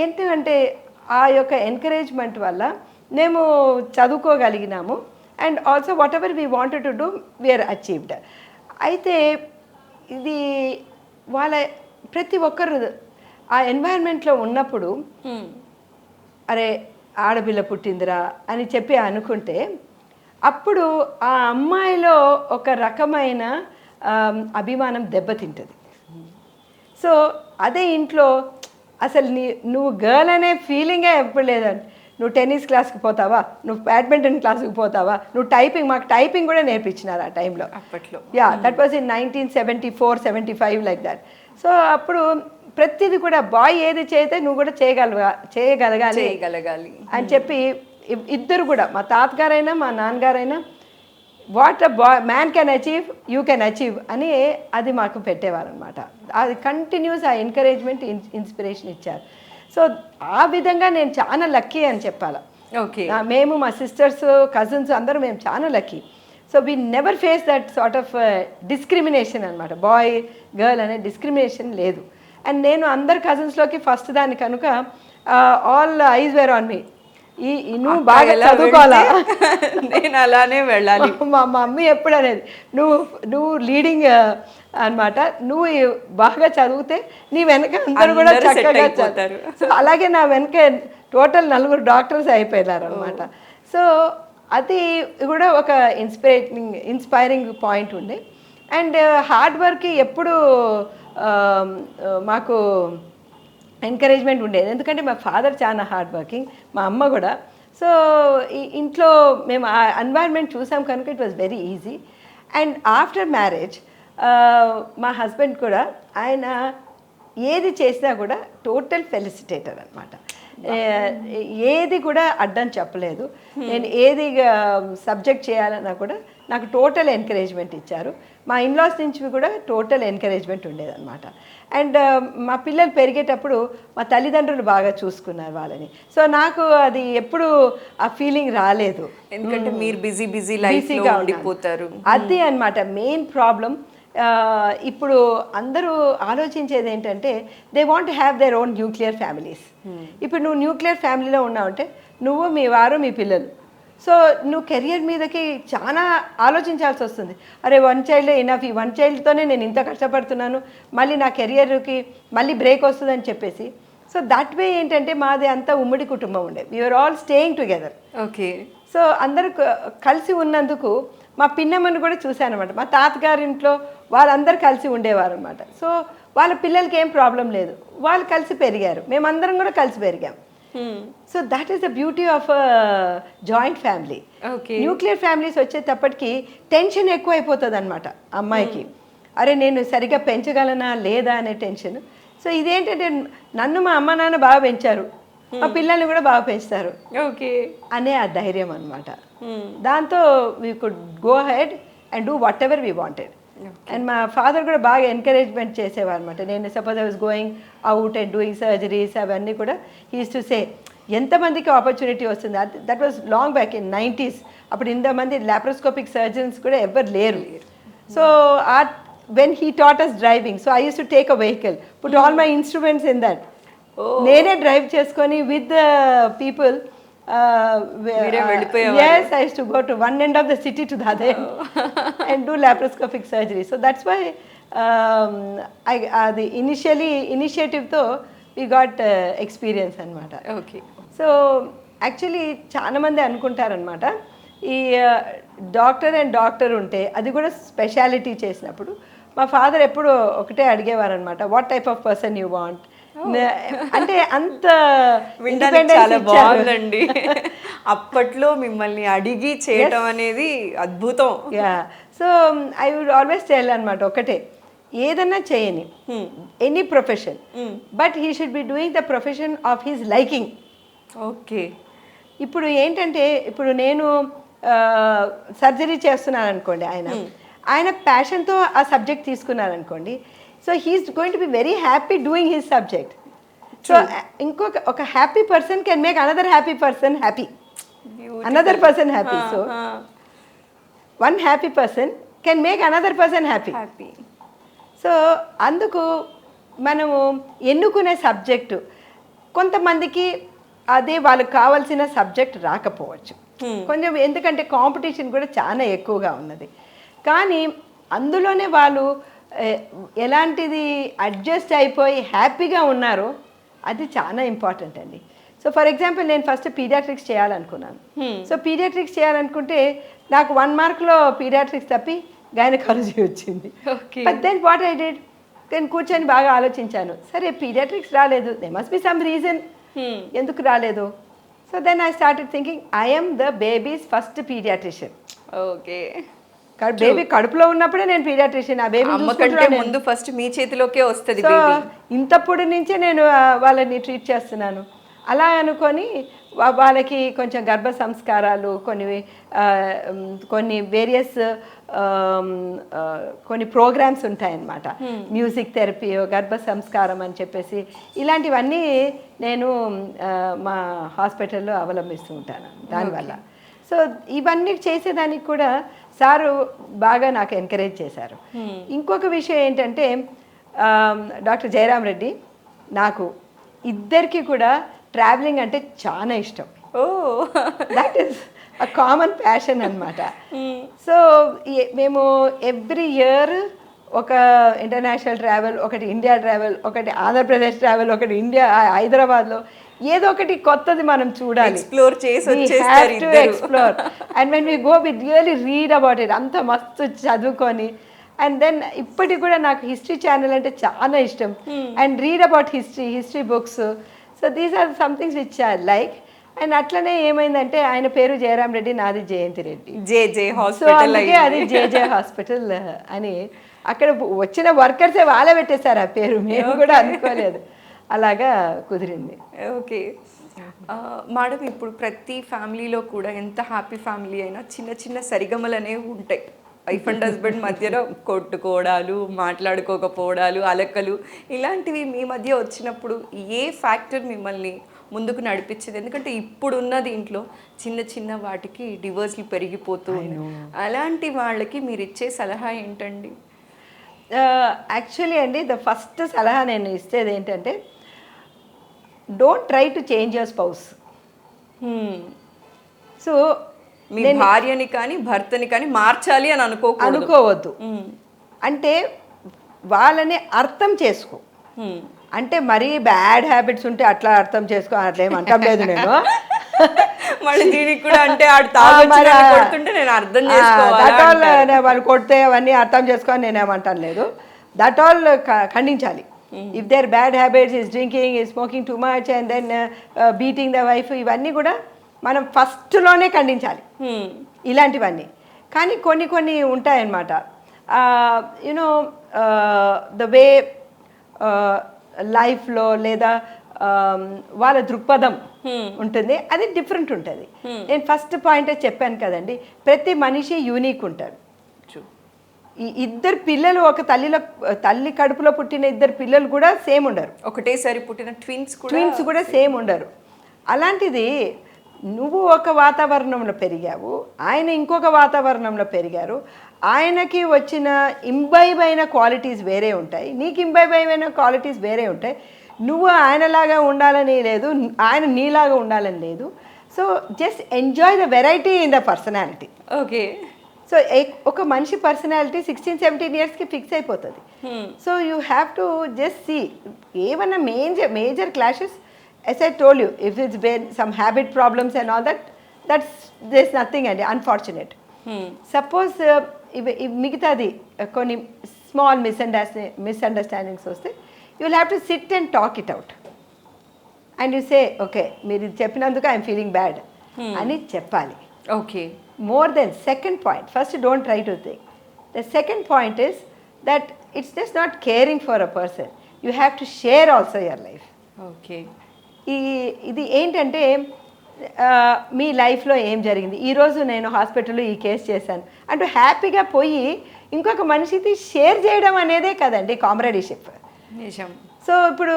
ఏంటంటే ఆ యొక్క ఎంకరేజ్మెంట్ వల్ల మేము చదువుకోగలిగినాము. And also whatever we wanted to do we are achieved. అయితే ఇది వాళ్ళ ప్రతి ఒక్కరు ఆ ఎన్వైరన్మెంట్లో ఉన్నప్పుడు అరే ఆడపిల్ల పుట్టిందిరా అని చెప్పి అనుకుంటే అప్పుడు ఆ అమ్మాయిలో ఒక రకమైన అభిమానం దెబ్బతింటుంది. సో అదే ఇంట్లో అసలు నువ్వు గర్ల్ అనే ఫీలింగే ఎప్పుడు లేదండి. నువ్వు టెన్నిస్ క్లాస్కి పోతావా, నువ్వు బ్యాడ్మింటన్ క్లాస్కి పోతావా, నువ్వు టైపింగ్, మాకు టైపింగ్ కూడా నేర్పించినారు ఆ టైంలో అప్పట్లో. That was in 1974-75 like that. So అప్పుడు ప్రతిదీ కూడా బాయ్ ఏది చేస్తే నువ్వు కూడా చేయగలగాలి అని చెప్పి ఇద్దరు కూడా, మా తాతగారైనా మా నాన్నగారైనా, what a boy man can achieve you can achieve అని అది మాకు పెట్టేవారు అనమాట. అది కంటిన్యూస్ ఆ ఎంకరేజ్మెంట్, ఇన్స్పిరేషన్ ఇచ్చారు. సో ఆ విధంగా నేను చాలా లక్కీ అని చెప్పాలి. ఓకే, మేము మా సిస్టర్స్, కజిన్స్ అందరూ మేము చాలా lucky. So we never face that sort of discrimination అనమాట. బాయ్ గర్ల్ అనే డిస్క్రిమినేషన్ లేదు. అండ్ నేను అందరు కజిన్స్లోకి ఫస్ట్ దాన్ని కనుక all eyes were on me. నువ్వు బాగా చదువుకోవాలా, నేను అలానే వెళ్ళాలి. మా మమ్మీ ఎప్పుడు అనేది, నువ్వు లీడింగ్ అనమాట, నువ్వు బాగా చదివితే నీ వెనక అందరూ కూడా చక్కగా చదువుతారు. సో అలాగే నా వెనక టోటల్ 4 డాక్టర్స్ అయిపోయారు అనమాట. సో అది కూడా ఒక ఇన్స్పైరింగ్ పాయింట్ ఉండే. అండ్ హార్డ్ వర్క్ ఎప్పుడు మాకు ఎంకరేజ్మెంట్ ఉండేది, ఎందుకంటే మా ఫాదర్ చాలా హార్డ్ వర్కింగ్, మా అమ్మ కూడా. సో ఇంట్లో మేము ఆ ఎన్వైర్న్మెంట్ చూసాం కనుక it was very easy. And after marriage మా హస్బెండ్ కూడా, ఆయన ఏది చేసినా కూడా టోటల్ ఫెలిసిటేటర్ అనమాట. ఏది కూడా అడ్డం చెప్పలేదు. నేను ఏది సబ్జెక్ట్ చేయాలన్నా కూడా నాకు టోటల్ ఎంకరేజ్మెంట్ ఇచ్చారు. మా ఇన్లాస్ నుంచి కూడా టోటల్ ఎంకరేజ్మెంట్ ఉండేదన్నమాట. అండ్ మా పిల్లలు పెరిగేటప్పుడు మా తల్లిదండ్రులు బాగా చూసుకున్నారు వాళ్ళని. సో నాకు అది ఎప్పుడు ఆ ఫీలింగ్ రాలేదు, ఎందుకంటే మీరు బిజీ లైఫ్లో ఉండిపోతారు. అది అన్నమాట మెయిన్ ప్రాబ్లం. ఇప్పుడు అందరూ ఆలోచించేది ఏంటంటే they want have their own nuclear families. ఇప్పుడు నువ్వు న్యూక్లియర్ ఫ్యామిలీలో ఉన్నావంటే నువ్వు, మీ వారు, మీ పిల్లలు. సో నువ్వు కెరియర్ మీదకి చాలా ఆలోచించాల్సి వస్తుంది. అరే 1 చైల్డ్ ఇనఫ్, ఈ 1 చైల్డ్తోనే నేను ఇంత కష్టపడుతున్నాను, మళ్ళీ నా కెరియర్కి మళ్ళీ బ్రేక్ వస్తుందని చెప్పేసి. సో దట్ వే ఏంటంటే మాది అంతా ఉమ్మడి కుటుంబం ఉండే, we are all staying together. Okay. So అందరూ కలిసి ఉన్నందుకు మా పిన్నమ్మని కూడా చూశాను అనమాట. మా తాతగారింట్లో వాళ్ళందరూ కలిసి ఉండేవారు అనమాట. సో వాళ్ళ పిల్లలకి ఏం ప్రాబ్లం లేదు, వాళ్ళు కలిసి పెరిగారు, మేమందరం కూడా కలిసి పెరిగాం. So that is the beauty of joint family. Nuclear families వచ్చేటప్పటికి టెన్షన్ ఎక్కువ అయిపోతుంది అనమాట అమ్మాయికి. అరే నేను సరిగ్గా పెంచగలనా లేదా అనే టెన్షన్. సో ఇదేంటంటే నన్ను మా అమ్మ నాన్న బాగా పెంచారు, మా పిల్లల్ని కూడా బాగా పెంచుతారు ఓకే అనే ఆ ధైర్యం అనమాట. దాంతో we could go head and do whatever we wanted. And మా ఫాదర్ కూడా బాగా ఎంకరేజ్మెంట్ చేసేవారు అనమాట. నేను suppose I was going out and doing surgeries అవన్నీ కూడా హీ యూస్ టు సే ఎంతమందికి ఆపర్చునిటీ వస్తుంది. That was long back in 90s. అప్పుడు ఇంతమంది లాప్రోస్కోపిక్ సర్జన్స్ కూడా ఎవరు లేరు. So when he taught us driving, so I use to take a vehicle, put all my instruments in that, నేనే drive చేసుకొని with the people. Yes, I used to go to one end of the city to the other end and do laparoscopic surgery. So that's why the initiative though we got experience anamata. Okay. So actually చాలా మంది అనుకుంటారనమాట ఈ doctor and doctor ఉంటే అది కూడా speciality చేసినప్పుడు మా father ఎప్పుడు ఒకటే అడిగేవారు అనమాట, what type of person you want. అంటే అంత వినడానికి చాలా బాగుందండి. అప్పట్లో మిమ్మల్ని అడిగి చేయటం అనేది అద్భుతం. Yeah, so I would always tell అనమాట ఒకటే, ఏదన్నా చేయని any profession, but he should be doing the profession of his liking. Okay. ఇప్పుడు ఏంటంటే ఇప్పుడు నేను సర్జరీ చేస్తున్నాను అనుకోండి, ఆయన ప్యాషన్తో ఆ సబ్జెక్ట్ తీసుకున్నారు అనుకోండి, so he is going to be very happy doing his subject. So ఒక happy person can make another happy person happy, another person happy. So one happy person can make another person happy. So అందుకు మనము ఎన్నుకునే subject కొంతమందికి అదే వాళ్ళకి కావాల్సిన subject రాకపోవచ్చు కొంచెం, ఎందుకంటే కాంపిటీషన్ కూడా చాలా ఎక్కువగా ఉన్నది. కానీ అందులోనే వాళ్ళు ఎలాంటిది అడ్జస్ట్ అయిపోయి హ్యాపీగా ఉన్నారో అది చాలా ఇంపార్టెంట్ అండి. సో ఫర్ ఎగ్జాంపుల్ నేను ఫస్ట్ పీడియాట్రిక్స్ చేయాలనుకున్నాను. సో పీడియాట్రిక్స్ చేయాలనుకుంటే నాకు 1 మార్క్లో పీడియాట్రిక్స్ తప్పి గైనకాలజీ వచ్చింది. But then what I did, నేను కూర్చొని బాగా ఆలోచించాను, సరే పీడియాట్రిక్స్ రాలేదు, they must be some reason ఎందుకు రాలేదు. So then I started thinking I am the babies first paediatrician. Okay. Baby కడుపులో ఉన్నప్పుడే నేను పీడియాట్రిషియన్, ఆ బేబీ ముందు ఫస్ట్ మీ చేతిలోకే వస్తుంది. సో ఇంతప్పటి నుంచే నేను వాళ్ళని ట్రీట్ చేస్తున్నాను. అలా అనుకొని వాళ్ళకి కొంచెం గర్భ సంస్కారాలు కొన్ని వేరియస్ కొన్ని ప్రోగ్రామ్స్ ఉంటాయన్నమాట, మ్యూజిక్ థెరపీ, గర్భ సంస్కారం అని చెప్పేసి ఇలాంటివన్నీ నేను మా హాస్పిటల్లో అవలంబిస్తూ ఉంటాను దానివల్ల. సో ఇవన్నీ చేసేదానికి కూడా సారు బాగా నాకు ఎంకరేజ్ చేశారు. ఇంకొక విషయం ఏంటంటే డాక్టర్ జయరామ్ రెడ్డి, నాకు ఇద్దరికి కూడా ట్రావెలింగ్ అంటే చాలా ఇష్టం. That is a common passion అనమాట. సో మేము ఎవ్రీ ఇయర్ ఒక ఇంటర్నేషనల్ ట్రావెల్, ఒకటి ఇండియా ట్రావెల్, ఒకటి ఆంధ్రప్రదేశ్ ట్రావెల్, ఒకటి ఇండియా హైదరాబాద్లో ఏదో ఒకటి కొత్తది మనం చూడాలి, ఎక్స్ప్లోర్ చేసి explore. And when we go we really read about it, అంత మస్తు చదువుకొని. అండ్ దెన్ ఇప్పటికి కూడా నాకు హిస్టరీ ఛానల్ అంటే చాలా ఇష్టం, and read about history books. So these are somethings which I like. And అట్లనే ఏమైందంటే ఆయన పేరు జయరామ్ రెడ్డి, నాది జయంతి రెడ్డి. సో అందుకే అది జేజే హాస్పిటల్ అని అక్కడ వచ్చిన వర్కర్సే వాళ్ళే పెట్టేశారు ఆ పేరు, మేము కూడా అనుకోలేదు, అలాగా కుదిరింది. ఓకే మేడం, ఇప్పుడు ప్రతి ఫ్యామిలీలో కూడా ఎంత హ్యాపీ ఫ్యామిలీ అయినా చిన్న చిన్న సరిగమలు అనేవి ఉంటాయి. వైఫ్ అండ్ హస్బెండ్ మధ్యలో కొట్టుకోవడాలు, మాట్లాడుకోకపోవడాలు, అలకలు, ఇలాంటివి మీ మధ్య వచ్చినప్పుడు ఏ ఫ్యాక్టర్ మిమ్మల్ని ముందుకు నడిపించేది? ఎందుకంటే ఇప్పుడున్న దీంట్లో చిన్న చిన్న వాటికి డివోర్స్లు పెరిగిపోతూ ఉన్నాయి. అలాంటి వాళ్ళకి మీరు ఇచ్చే సలహా ఏంటండి? యాక్చువల్లీ అండి, ద ఫస్ట్ సలహా నేను ఇచ్చేది ఏంటంటే, don't try to change your spouse. So మీ భార్యని కానీ భర్తని కానీ మార్చాలి అని అనుకోవద్దు. అంటే వాళ్ళని అర్థం చేసుకో. అంటే మరీ బ్యాడ్ హ్యాబిట్స్ ఉంటే అట్లా అర్థం చేసుకో, అట్లా ఏం అంటాం లేదు నేను. మళ్ళీ దీనికి కూడా అంటే కొడుతుంటే నేను అర్థం చేసుకోవాలి, వాళ్ళు కొడితే అవన్నీ అర్థం చేసుకొని నేనేమంటాను లేదు. దట్ ఆల్ ఖండించాలి. If there bad habits, is drinking, is smoking too much, and then beating the wife, ఇవన్నీ కూడా మనం ఫస్ట్లోనే ఖండించాలి ఇలాంటివన్నీ. కానీ కొన్ని ఉంటాయన్నమాట, యునో ద వే లైఫ్లో లేదా వాళ్ళ దృక్పథం ఉంటుంది, అది డిఫరెంట్ ఉంటుంది. నేను ఫస్ట్ పాయింటే చెప్పాను కదండి, ప్రతి మనిషి యూనిక్ ఉంటాడు. ఈ ఇద్దరు పిల్లలు, ఒక తల్లి కడుపులో పుట్టిన ఇద్దరు పిల్లలు కూడా సేమ్ ఉండరు, ఒకటేసారి పుట్టిన ట్విన్స్ కూడా సేమ్ ఉండరు. అలాంటిది నువ్వు ఒక వాతావరణంలో పెరిగావు, ఆయన ఇంకొక వాతావరణంలో పెరిగారు, ఆయనకి వచ్చిన ఇంబైబ్ అయిన క్వాలిటీస్ వేరే ఉంటాయి, నీకు ఇంబైబ్ అయిన క్వాలిటీస్ వేరే ఉంటాయి. నువ్వు ఆయనలాగా ఉండాలని లేదు, ఆయన నీలాగా ఉండాలని లేదు. So just enjoy the variety in the personality. Okay. So ఒక మనిషి పర్సనాలిటీ 16-17 ఇయర్స్కి ఫిక్స్ అయిపోతుంది. So you have to just see ఏమన్నా major clashes, as I told you, if it's been some habit problems and all that, there's nothing అండి unfortunate. Suppose మిగతాది కొన్ని small misunderstandings వస్తే you will have to sit and talk it out and you say okay మీరు ఇది చెప్పినందుకు I'm feeling bad అని చెప్పాలి. Okay. More than second point, first don't try to think. The second point is that it's just not caring for a person, you have to share also your life. Okay. ఇది ఏంటంటే మీ లైఫ్లో ఏం జరిగింది, ఈరోజు నేను హాస్పిటల్లో ఈ కేసు చేశాను అంటూ హ్యాపీగా పోయి ఇంకొక మనిషికి షేర్ చేయడం అనేదే కదండి కామ్రేడీషిప్. నిజం. సో ఇప్పుడు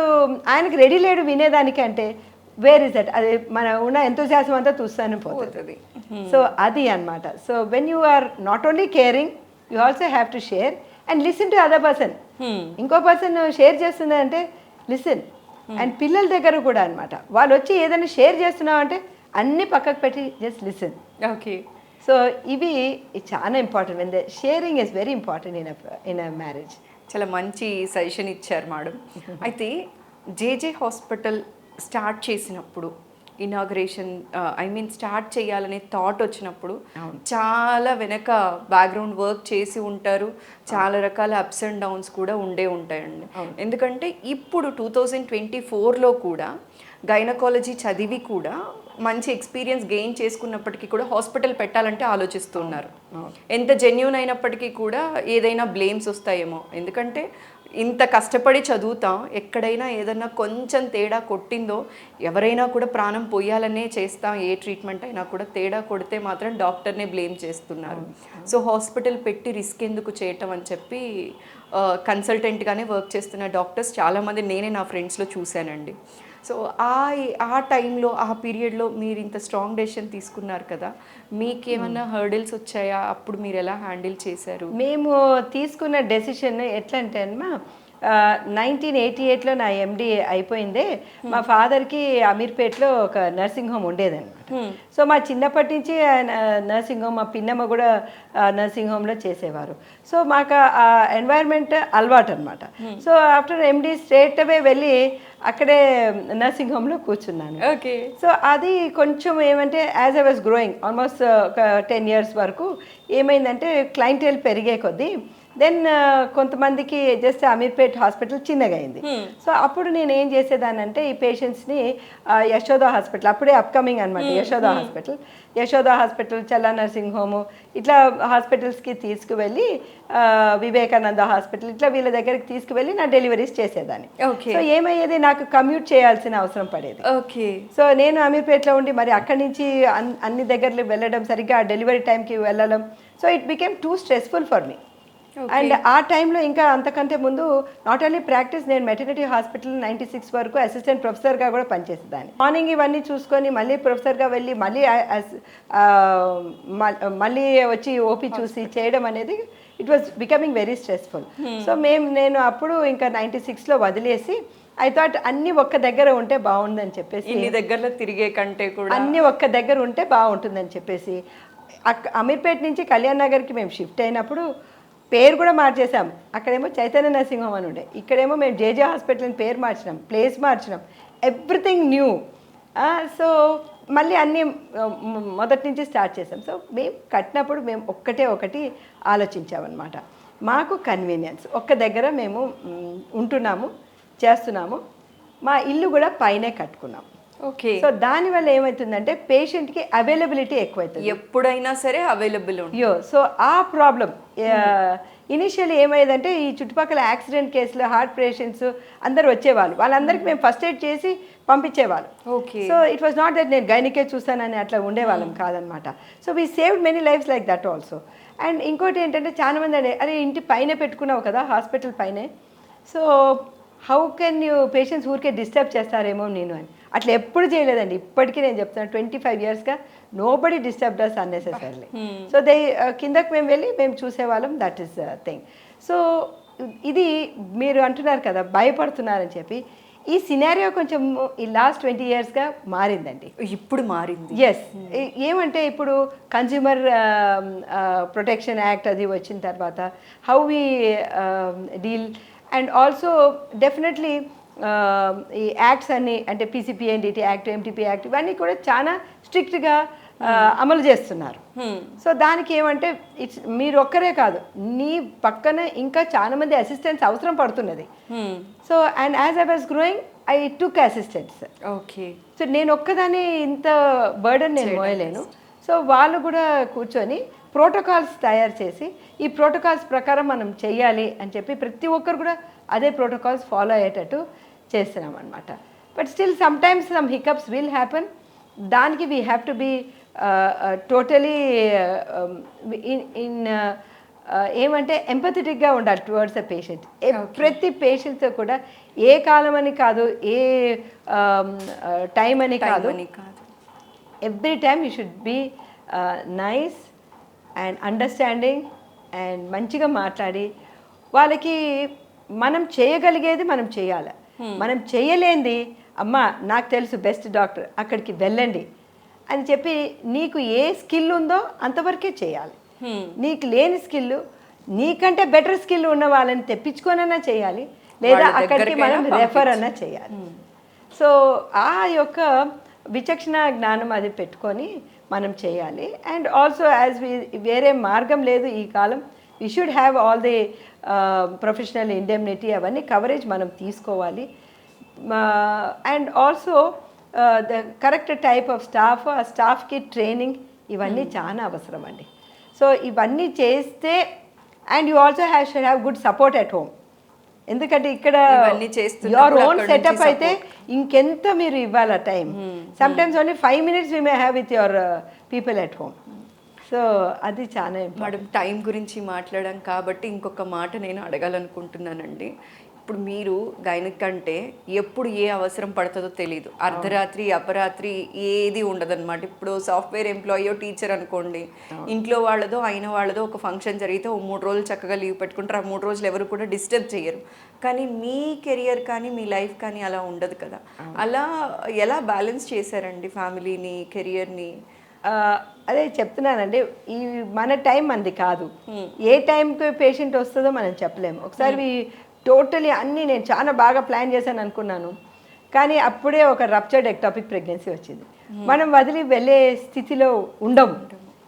ఆయనకు రెడీ లేడు వినేదానికంటే వేర్ ఇస్ దట్, అది మన ఉన్న ఎంతోశాసం అంతా చూస్తాను పోతుంది. సో అది అన్నమాట. So when you are not only caring you also have to share and listen to other person. ఇంకో పర్సన్ షేర్ చేస్తుంది అంటే లిసన్. అండ్ పిల్లల దగ్గర కూడా అనమాట, వాళ్ళు వచ్చి ఏదైనా షేర్ చేస్తున్నావు అంటే అన్నీ పక్కకు పెట్టి జస్ట్ లిసన్. ఓకే. సో ఇవి చాలా important. When the sharing is very important in a marriage. చాలా మంచి సజెషన్ ఇచ్చారు మేడం. అయితే జేజే హాస్పిటల్ స్టార్ట్ చేసినప్పుడు ఇనాగ్రేషన్ స్టార్ట్ చేయాలనే థాట్ వచ్చినప్పుడు చాలా వెనక బ్యాక్గ్రౌండ్ వర్క్ చేసి ఉంటారు, చాలా రకాల అప్స్ అండ్ డౌన్స్ కూడా ఉండే ఉంటాయండి. ఎందుకంటే ఇప్పుడు 2024లో కూడా గైనకాలజీ చదివి కూడా మంచి ఎక్స్పీరియన్స్ గెయిన్ చేసుకున్నప్పటికీ కూడా హాస్పిటల్ పెట్టాలంటే ఆలోచిస్తున్నారు. ఎంత జెన్యూన్ అయినప్పటికీ కూడా ఏదైనా బ్లేమ్స్ వస్తాయేమో, ఎందుకంటే ఇంత కష్టపడి చదువుతాం, ఎక్కడైనా ఏదన్నా కొంచెం తేడా కొట్టిందో ఎవరైనా కూడా ప్రాణం పోయాలనే చేస్తాం, ఏ ట్రీట్మెంట్ అయినా కూడా తేడా కొడితే మాత్రం డాక్టర్నే బ్లేమ్ చేస్తున్నారు. సో హాస్పిటల్ పెట్టి రిస్క్ ఎందుకు చేయటం అని చెప్పి కన్సల్టెంట్గానే వర్క్ చేస్తున్న డాక్టర్స్ చాలామంది నేనే నా ఫ్రెండ్స్లో చూశానండి. సో ఆ టైంలో ఆ పీరియడ్లో మీరు ఇంత స్ట్రాంగ్ డెసిషన్ తీసుకున్నారు కదా, మీకేమన్నా హర్డిల్స్ వచ్చాయా, అప్పుడు మీరు ఎలా హ్యాండిల్ చేశారు? మేము తీసుకున్న డెసిషన్ ఎట్లా అంటే అమ్మా 1988లో నా ఎండి అయిపోయిందే. మా ఫాదర్కి అమీర్పేట్లో ఒక నర్సింగ్ హోమ్ ఉండేదన్నమాట. సో మా చిన్నప్పటి నుంచి నర్సింగ్ హోమ్, మా పిన్నమ్మ కూడా నర్సింగ్ హోమ్లో చేసేవారు. సో మాకు ఆ ఎన్వైర్న్మెంట్ అలవాటు అనమాట. సో ఆఫ్టర్ ఎండి స్ట్రేట్ అవే వెళ్ళి అక్కడే నర్సింగ్ హోమ్లో కూర్చున్నాను. ఓకే. సో అది కొంచెం ఏమంటే as I was growing almost ఒక 10 years వరకు ఏమైందంటే క్లయింటేల్ పెరిగే కొద్దీ దెన్ కొంతమందికి జస్ట్ అమీర్పేట్ హాస్పిటల్ చిన్నగా అయింది. సో అప్పుడు నేను ఏం చేసేదానంటే ఈ పేషెంట్స్ని యశోదా హాస్పిటల్, అప్పుడే అప్కమింగ్ అనమాట యశోదా హాస్పిటల్, చల్లా నర్సింగ్ హోము, ఇట్లా హాస్పిటల్స్కి తీసుకువెళ్ళి వివేకానంద హాస్పిటల్, ఇట్లా వీళ్ళ దగ్గరికి తీసుకువెళ్ళి నా డెలివరీస్ చేసేదాన్ని. సో ఏమయ్యేది, నాకు కమ్యూట్ చేయాల్సిన అవసరం పడేది. ఓకే. సో నేను అమీర్పేట్లో ఉండి మరి అక్కడి నుంచి అన్ని దగ్గరలు వెళ్ళడం, సరిగ్గా డెలివరీ టైంకి వెళ్ళడం, so it became two stressful for me. And ఆ టైంలో ఇంకా అంతకంటే ముందు నాట్ ఓన్లీ ప్రాక్టీస్, నేను మెటర్నిటీ హాస్పిటల్ 96 వరకు అసిస్టెంట్ ప్రొఫెసర్గా కూడా పనిచేసేదాన్ని. మార్నింగ్ ఇవన్నీ చూసుకొని మళ్ళీ ప్రొఫెసర్గా వెళ్ళి మళ్ళీ వచ్చి ఓపీ చూసి చేయడం అనేది it was becoming very stressful. So నేను అప్పుడు ఇంకా 96లో వదిలేసి ఐ థాట్ అన్ని ఒక్క దగ్గర ఉంటే బాగుందని చెప్పేసి, ఇన్ని దగ్గరలో తిరిగే కంటే కూడా అన్ని ఒక్క దగ్గర ఉంటే బాగుంటుందని చెప్పేసి అమీర్పేట్ నుంచి కళ్యాణ్ నగర్కి మేము షిఫ్ట్ అయినప్పుడు పేరు కూడా మార్చేసాం. అక్కడేమో చైతన్య నర్సింగ్ హోమ్ అని ఉండే, ఇక్కడేమో మేము జేజే హాస్పిటల్ అని పేరు మార్చినాం, ప్లేస్ మార్చినాం, ఎవ్రీథింగ్ న్యూ. సో మళ్ళీ అన్నీ మొదటి నుంచి స్టార్ట్ చేసాం. సో మేము కట్టినప్పుడు మేము ఒకటి ఆలోచించామన్నమాట, మాకు కన్వీనియన్స్, ఒక్క దగ్గర మేము ఉంటున్నాము, చేస్తున్నాము, మా ఇల్లు కూడా పైనే కట్టుకున్నాం. ఓకే. సో దానివల్ల ఏమవుతుందంటే పేషెంట్కి అవైలబిలిటీ ఎక్కువవుతుంది, ఎప్పుడైనా సరే అవైలబుల్ అయ్యో. సో ఆ ప్రాబ్లం ఇనిషియల్లీ ఏమైందంటే ఈ చుట్టుపక్కల యాక్సిడెంట్ కేసులు, హార్ట్ పేషెంట్స్ అందరు వచ్చేవాళ్ళు, వాళ్ళందరికీ మేము ఫస్ట్ ఎయిడ్ చేసి పంపించేవాళ్ళు. Okay. So it was not that నేను గైనికే చూస్తానని అట్లా ఉండేవాళ్ళం కాదనమాట. So we saved many lives like that also. And ఇంకోటి ఏంటంటే చాలా మంది అరే ఇంటి పైన పెట్టుకున్నావు కదా హాస్పిటల్ పైనే, so how can you patients ఊరికే డిస్టర్బ్ చేస్తారేమో నేను అని. అట్లా ఎప్పుడు చేయలేదండి, ఇప్పటికీ నేను చెప్తున్నాను 25 yearsగా నోబడి డిస్టర్బ్డ్ అస్ అన్నెసెసరీలీ. సో కిందకి మేము వెళ్ళి మేము చూసేవాళ్ళం, దట్ ఈస్ థింగ్. సో ఇది మీరు అంటున్నారు కదా భయపడుతున్నారని చెప్పి, ఈ సినారియో కొంచెం ఈ లాస్ట్ 20 yearsగా మారిందండి. ఇప్పుడు మారింది. ఎస్. ఏమంటే ఇప్పుడు కన్జ్యూమర్ ప్రొటెక్షన్ యాక్ట్ అది వచ్చిన తర్వాత how we deal, and also definitely ఈ యాక్ట్స్ అన్నీ అంటే PCPNDT యాక్ట్, MTP యాక్ట్, ఇవన్నీ కూడా చాలా స్ట్రిక్ట్గా అమలు చేస్తున్నారు. సో దానికి ఏమంటే ఇట్స్ మీరు ఒక్కరే కాదు, నీ పక్కన ఇంకా చాలా మంది అసిస్టెంట్స్ అవసరం పడుతున్నది. So and as I was growing I took assistants. Okay. So నేను ఒక్కదాన్ని ఇంత బర్డన్ నేను మోయలేను. సో వాళ్ళు కూడా కూర్చొని ప్రోటోకాల్స్ తయారు చేసి ఈ ప్రోటోకాల్స్ ప్రకారం మనం చెయ్యాలి అని చెప్పి ప్రతి ఒక్కరు కూడా అదే ప్రోటోకాల్స్ ఫాలో అయ్యేటట్టు చేస్తున్నాం అనమాట. But still sometimes some hiccups will happen. దానికి we have to be totally in ఏమంటే ఎంపథెటిక్గా ఉండాలి టువర్డ్స్ ద పేషెంట్. ప్రతి పేషెంట్తో కూడా ఏ కాలం అని కాదు, ఏ టైం అని కాదు, every time you should be nice and understanding and మంచిగా మాట్లాడి వాళ్ళకి మనం చేయగలిగేది మనం చేయాలి. మనం చేయలేంది అమ్మా నాకు తెలుసు బెస్ట్ డాక్టర్ అక్కడికి వెళ్ళండి అని చెప్పి నీకు ఏ స్కిల్ ఉందో అంతవరకే చేయాలి. నీకు లేని స్కిల్ నీకంటే బెటర్ స్కిల్ ఉన్న వాళ్ళని తెప్పించుకొనన్నా చేయాలి, లేదా అక్కడికి మనం రెఫర్ అన్నా చేయాలి. సో ఆ యొక్క విచక్షణ జ్ఞానం అది పెట్టుకొని మనం చేయాలి. అండ్ ఆల్సో యాజ్ వేరే మార్గం లేదు ఈ కాలం, we should have all the professional indemnity అవన్నీ కవరేజ్ మనం తీసుకోవాలి. And also the correct type of staff, ఆ స్టాఫ్కి ట్రైనింగ్ ఇవన్నీ చాలా అవసరం అండి. సో ఇవన్నీ చేస్తే and you also should have good support at home. ఎందుకంటే ఇక్కడ యువర్ ఓన్ సెటప్ అయితే ఇంకెంత మీరు ఇవ్వాలి ఆ time. Sometimes only 5 minutes we may have with your people at home. So అది చాలా మేడం టైం గురించి మాట్లాడాం కాబట్టి ఇంకొక మాట నేను అడగాలనుకుంటున్నానండి. ఇప్పుడు మీరు గైనక్ అంటే ఎప్పుడు ఏ అవసరం పడుతుందో తెలియదు, అర్ధరాత్రి అపరాత్రి ఏది ఉండదన్నమాట. ఇప్పుడు సాఫ్ట్వేర్ ఎంప్లాయో టీచర్ అనుకోండి, ఇంట్లో వాళ్ళదో అయిన వాళ్ళదో ఒక ఫంక్షన్ జరిగితే 3 రోజులు చక్కగా లీవ్ పెట్టుకుంటారు. ఆ 3 రోజులు ఎవరు కూడా డిస్టర్బ్ చేయరు. కానీ మీ కెరియర్ కానీ మీ లైఫ్ కానీ అలా ఉండదు కదా. అలా ఎలా బ్యాలెన్స్ చేశారండి ఫ్యామిలీని, కెరియర్ని? అదే చెప్తున్నానండి, ఈ మన టైం మనది కాదు. ఏ టైంకి పేషెంట్ వస్తుందో మనం చెప్పలేము. ఒకసారి టోటలీ అన్నీ నేను చాలా బాగా ప్లాన్ చేశాను అనుకున్నాను, కానీ అప్పుడే ఒక రప్చర్డ్ ఎక్టాపిక్ ప్రెగ్నెన్సీ వచ్చింది. మనం వదిలి వెళ్ళే స్థితిలో ఉండము,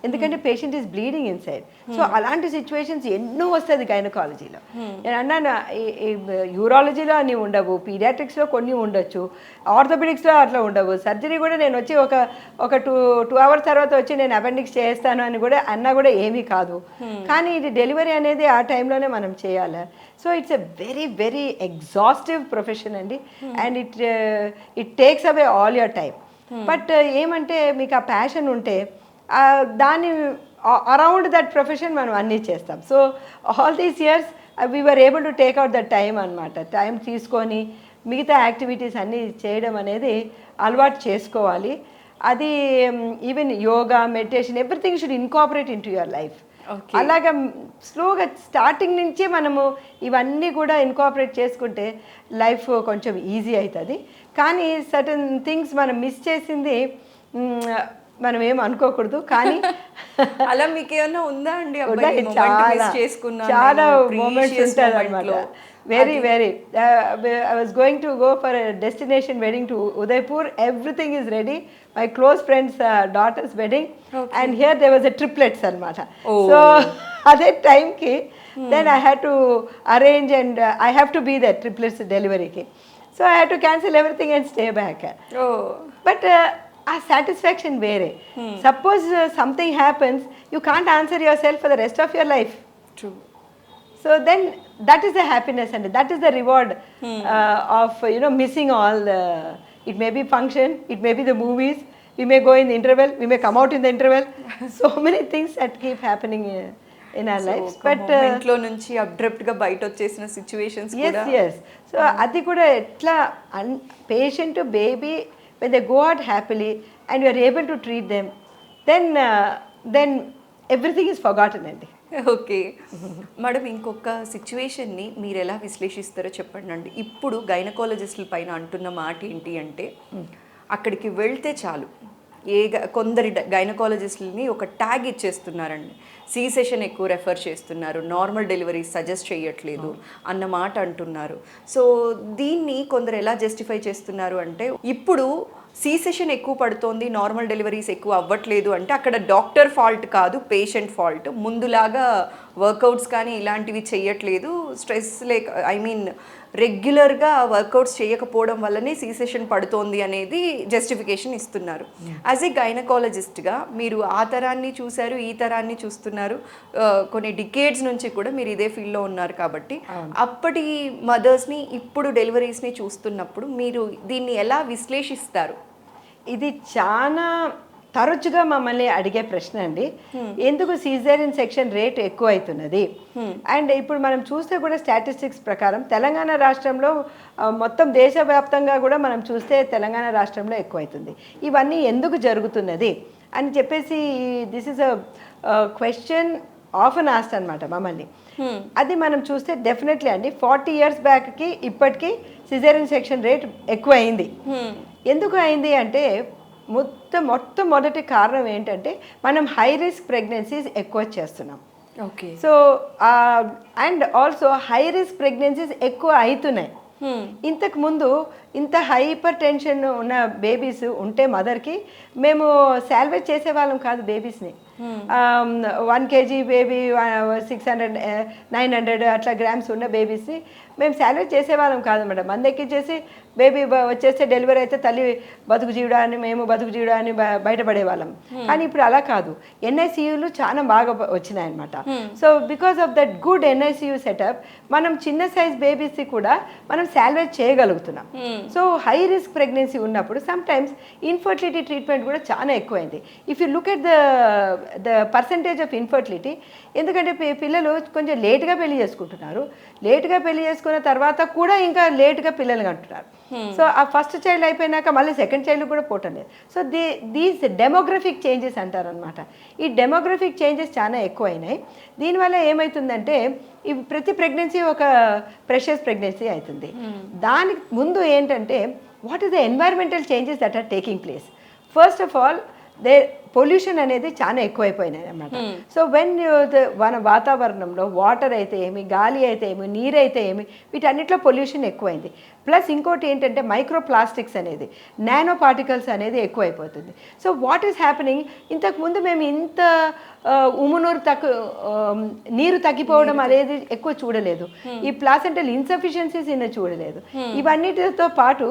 ఎందుకంటే patient is bleeding inside. So అలాంటి సిచ్యువేషన్స్ ఎన్నో వస్తుంది గైనకాలజీలో. నేను అన్నాను యూరాలజీలో అన్నీ ఉండవు, పీడియాట్రిక్స్లో కొన్ని ఉండొచ్చు, ఆర్థోపెడిక్స్లో అట్లా ఉండవు. సర్జరీ కూడా నేను వచ్చి ఒక 2 hours తర్వాత వచ్చి నేను అపెండిక్స్ చేస్తాను అని కూడా అన్నా కూడా ఏమీ కాదు. కానీ ఇది డెలివరీ అనేది ఆ టైంలోనే మనం చేయాలి. So it's a very very exhaustive profession అండి. And it takes away all your time. But ఏమంటే మీకు ఆ ప్యాషన్ ఉంటే దాన్ని అరౌండ్ దట్ ప్రొఫెషన్ మనం అన్నీ చేస్తాం. So all these years we were able to take out that time అనమాట. టైం తీసుకొని మిగతా యాక్టివిటీస్ అన్నీ చేయడం అనేది అలవాటు చేసుకోవాలి. అది even yoga, meditation, everything should incorporate in to your life. అలాగా స్లోగా స్టార్టింగ్ నుంచే మనము ఇవన్నీ కూడా ఇన్కాపరేట్ చేసుకుంటే లైఫ్ కొంచెం ఈజీ అవుతుంది. కానీ సర్టన్ థింగ్స్ మనం మిస్ చేసింది మనం ఏం అనుకోకూడదు. కానీ అలా మీకు ఏమన్నా ఉందా అండి? చాలా మూమెంట్స్ ఉంటుంది అనమాట. Very very I was going to go for destination wedding to Udaipur. Everything is ready, my close friend's daughter's wedding, and here they was a triplets అనమాట. సో అదే టైంకి then I had to arrange and I have to be the triplets డెలివరీకి. So I had to cancel everything and stay back. But ఆ satisfaction వేరే. Suppose something happens, you can't answer yourself for the rest of your life. True. So then that is the happiness and that is the reward of missing all the, it may be function, it may be the movies, we may go in the interval, we may come out in the interval. So many things that keep happening in our lives. But ఇంట్లో నుంచి abrupt గా బయట వచ్చేసిన situations కూడా. yes. So అది కూడా ఎట్లా patient to baby, when they go out happily and you are able to treat them, then everything is forgotten అండి. ఓకే మేడం, ఇంకొక సిచ్యువేషన్ని మీరు ఎలా విశ్లేషిస్తారో చెప్పండి అండి. ఇప్పుడు గైనకాలజిస్టుల పైన అంటున్న మాట ఏంటి అంటే, అక్కడికి వెళ్తే చాలు కొందరి గైనకాలజిస్టులని ఒక ట్యాగ్ ఇచ్చేస్తున్నారండి. సి సెషన్ ఎక్కువ రెఫర్ చేస్తున్నారు, నార్మల్ డెలివరీ సజెస్ట్ చేయట్లేదు అన్న మాట అంటున్నారు. సో దీన్ని కొందరు ఎలా జస్టిఫై చేస్తున్నారు అంటే, ఇప్పుడు సి సెషన్ ఎక్కువ పడుతోంది, నార్మల్ డెలివరీస్ ఎక్కువ అవ్వట్లేదు అంటే అక్కడ డాక్టర్ ఫాల్ట్ కాదు, పేషెంట్ ఫాల్ట్. ముందులాగా వర్కౌట్స్ కానీ ఇలాంటివి చేయట్లేదు, స్ట్రెస్ లేక రెగ్యులర్గా వర్కౌట్స్ చేయకపోవడం వల్లనే సి సెషన్ పడుతోంది అనేది జస్టిఫికేషన్ ఇస్తున్నారు. యాజ్ ఏ గైనకాలజిస్ట్గా మీరు ఆ తరాన్ని చూశారు, ఈ తరాన్ని చూస్తున్నారు, కొన్ని డికేడ్స్ నుంచి కూడా మీరు ఇదే ఫీల్డ్లో ఉన్నారు కాబట్టి అప్పటి మదర్స్ని ఇప్పుడు డెలివరీస్ని చూస్తున్నప్పుడు మీరు దీన్ని ఎలా విశ్లేషిస్తారు? ఇది చాలా తరచుగా మమ్మల్ని అడిగే ప్రశ్న అండి. ఎందుకు సిజేరియన్ సెక్షన్ రేట్ ఎక్కువ అవుతున్నది? అండ్ ఇప్పుడు మనం చూస్తే కూడా స్టాటిస్టిక్స్ ప్రకారం తెలంగాణ రాష్ట్రంలో మొత్తం దేశవ్యాప్తంగా కూడా మనం చూస్తే తెలంగాణ రాష్ట్రంలో ఎక్కువ అవుతుంది. ఇవన్నీ ఎందుకు జరుగుతున్నది అని చెప్పేసి this is a question often asked అనమాట మమ్మల్ని. అది మనం చూస్తే డెఫినెట్లీ అండి 40 years బ్యాక్కి ఇప్పటికీ సిజేరియన్ సెక్షన్ రేట్ ఎక్కువ అయింది. ఎందుకు అయింది అంటే మొట్టమొదటి కారణం ఏంటంటే మనం హై రిస్క్ ప్రెగ్నెన్సీస్ ఎక్కువ చేస్తున్నాం. Okay. So and also high risk pregnancies ఎక్కువ అవుతున్నాయి. ఇంతకు ముందు ఇంత హైపర్ టెన్షన్ ఉన్న బేబీస్ ఉంటే మదర్కి మేము సాల్వేజ్ చేసేవాళ్ళం కాదు బేబీస్ని. 1 kg బేబీ 600 900 అట్లా గ్రామ్స్ ఉన్న బేబీస్ని మేము సాల్వేజ్ చేసేవాళ్ళం కాదు మేడం. మందెక్కిచ్చేసి బేబీ వచ్చేస్తే డెలివరీ అయితే తల్లి బతుకు జీవుడా అని మేము బతుకు జీవుడా అని బయటపడేవాళ్ళం. కానీ ఇప్పుడు అలా కాదు, ఎన్ఐసియులు చాలా బాగా వచ్చినాయన్నమాట. So because of that good NICU setup మనం చిన్న సైజ్ బేబీస్కి కూడా మనం సాల్వేజ్ చేయగలుగుతున్నాం. సో హై రిస్క్ ప్రెగ్నెన్సీ ఉన్నప్పుడు సమ్ టైమ్స్ ఇన్ఫర్టిలిటీ ట్రీట్మెంట్ కూడా చాలా ఎక్కువైంది. If you look at the percentage of infertility, ఎందుకంటే పిల్లలు కొంచెం లేట్గా పెళ్లి చేసుకుంటున్నారు, లేట్గా పెళ్లి చేసుకున్న తర్వాత కూడా ఇంకా లేట్గా పిల్లలు కంటున్నారు. సో ఆ ఫస్ట్ చైల్డ్ అయిపోయినాక మళ్ళీ సెకండ్ చైల్డ్ కూడా పోవటం లేదు. సో దీస్ డెమోగ్రఫిక్ చేంజెస్ అంటారనమాట. ఈ డెమోగ్రఫిక్ చేంజెస్ చాలా ఎక్కువైనాయి. దీనివల్ల ఏమవుతుందంటే ఈ ప్రతి ప్రెగ్నెన్సీ ఒక ప్రెషస్ ప్రెగ్నెన్సీ అవుతుంది. దానికి ముందు ఏంటంటే what is the environmental changes that are taking place. First of all pollution అనేది చాలా ఎక్కువైపోయినాయి అన్నమాట. సో వెన్ మన వాతావరణంలో వాటర్ అయితే ఏమి, గాలి అయితే ఏమి, నీరు అయితే ఏమి, వీటన్నిటిలో పొల్యూషన్ ఎక్కువైంది. ప్లస్ ఇంకోటి ఏంటంటే మైక్రో ప్లాస్టిక్స్ అనేది, నానో పార్టికల్స్ అనేది ఎక్కువైపోతుంది. సో వాట్ ఈస్ హ్యాపెనింగ్, ఇంతకుముందు మేము ఇంత నీరు తగ్గిపోవడం అనేది ఎక్కువ చూడలేదు, ఈ ప్లాసెంటల్ ఇన్సఫిషియన్సీస్ చూడలేదు. ఇవన్నిటితో పాటు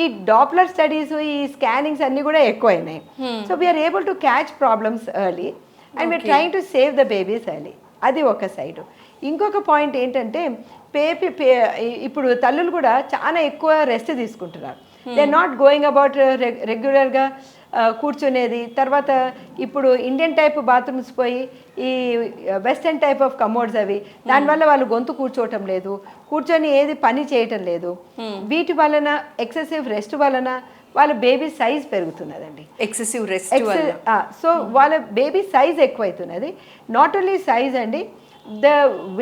ఈ డాప్లర్ స్టడీస్, ఈ స్కానింగ్స్ అన్నీ కూడా ఎక్కువైనాయి. So we are able to catch problems early and we are trying to save the babies early. అది ఒక సైడు. ఇంకొక పాయింట్ ఏంటంటే ఇప్పుడు తల్లులు కూడా చాలా ఎక్కువ రెస్ట్ తీసుకుంటున్నారు. They are not going about రెగ్యులర్గా కూర్చునేది. తర్వాత ఇప్పుడు ఇండియన్ టైప్ బాత్రూమ్స్ పోయి ఈ వెస్టర్న్ టైప్ ఆఫ్ కమోడ్స్ అవి, దానివల్ల వాళ్ళు గొంతు కూర్చోవటం లేదు, కూర్చొని ఏది పని చేయటం లేదు. వీటి వలన ఎక్సెసివ్ రెస్ట్ వలన వాళ్ళ బేబీ సైజ్ పెరుగుతున్నదండి. ఎక్సెసివ్ రెస్ట్ సో వాళ్ళ బేబీ సైజ్ ఎక్కువైతున్నది. నాట్ ఓన్లీ సైజ్ అండి, ద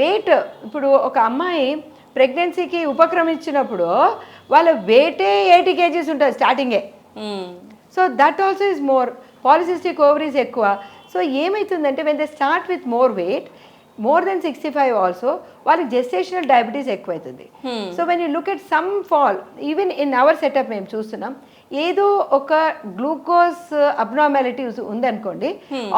వెయిట్. ఇప్పుడు ఒక అమ్మాయి ప్రెగ్నెన్సీకి ఉపక్రమించినప్పుడు వాళ్ళ వెయిటే 80 kgs ఉంటుంది స్టార్టింగే. So that also is more. Polycystic ovaries ఎక్కువ. సో ఏమవుతుందంటే when they start with more weight, more then 65 also, వాళ్ళకి జెస్టేషనల్ డయాబెటీస్ ఎక్కువైతుంది. So when you look at some fall, even in our setup మేము చూస్తున్నాం, ఏదో ఒక గ్లూకోజ్ అబ్నార్మాలిటీస్ ఉందనుకోండి,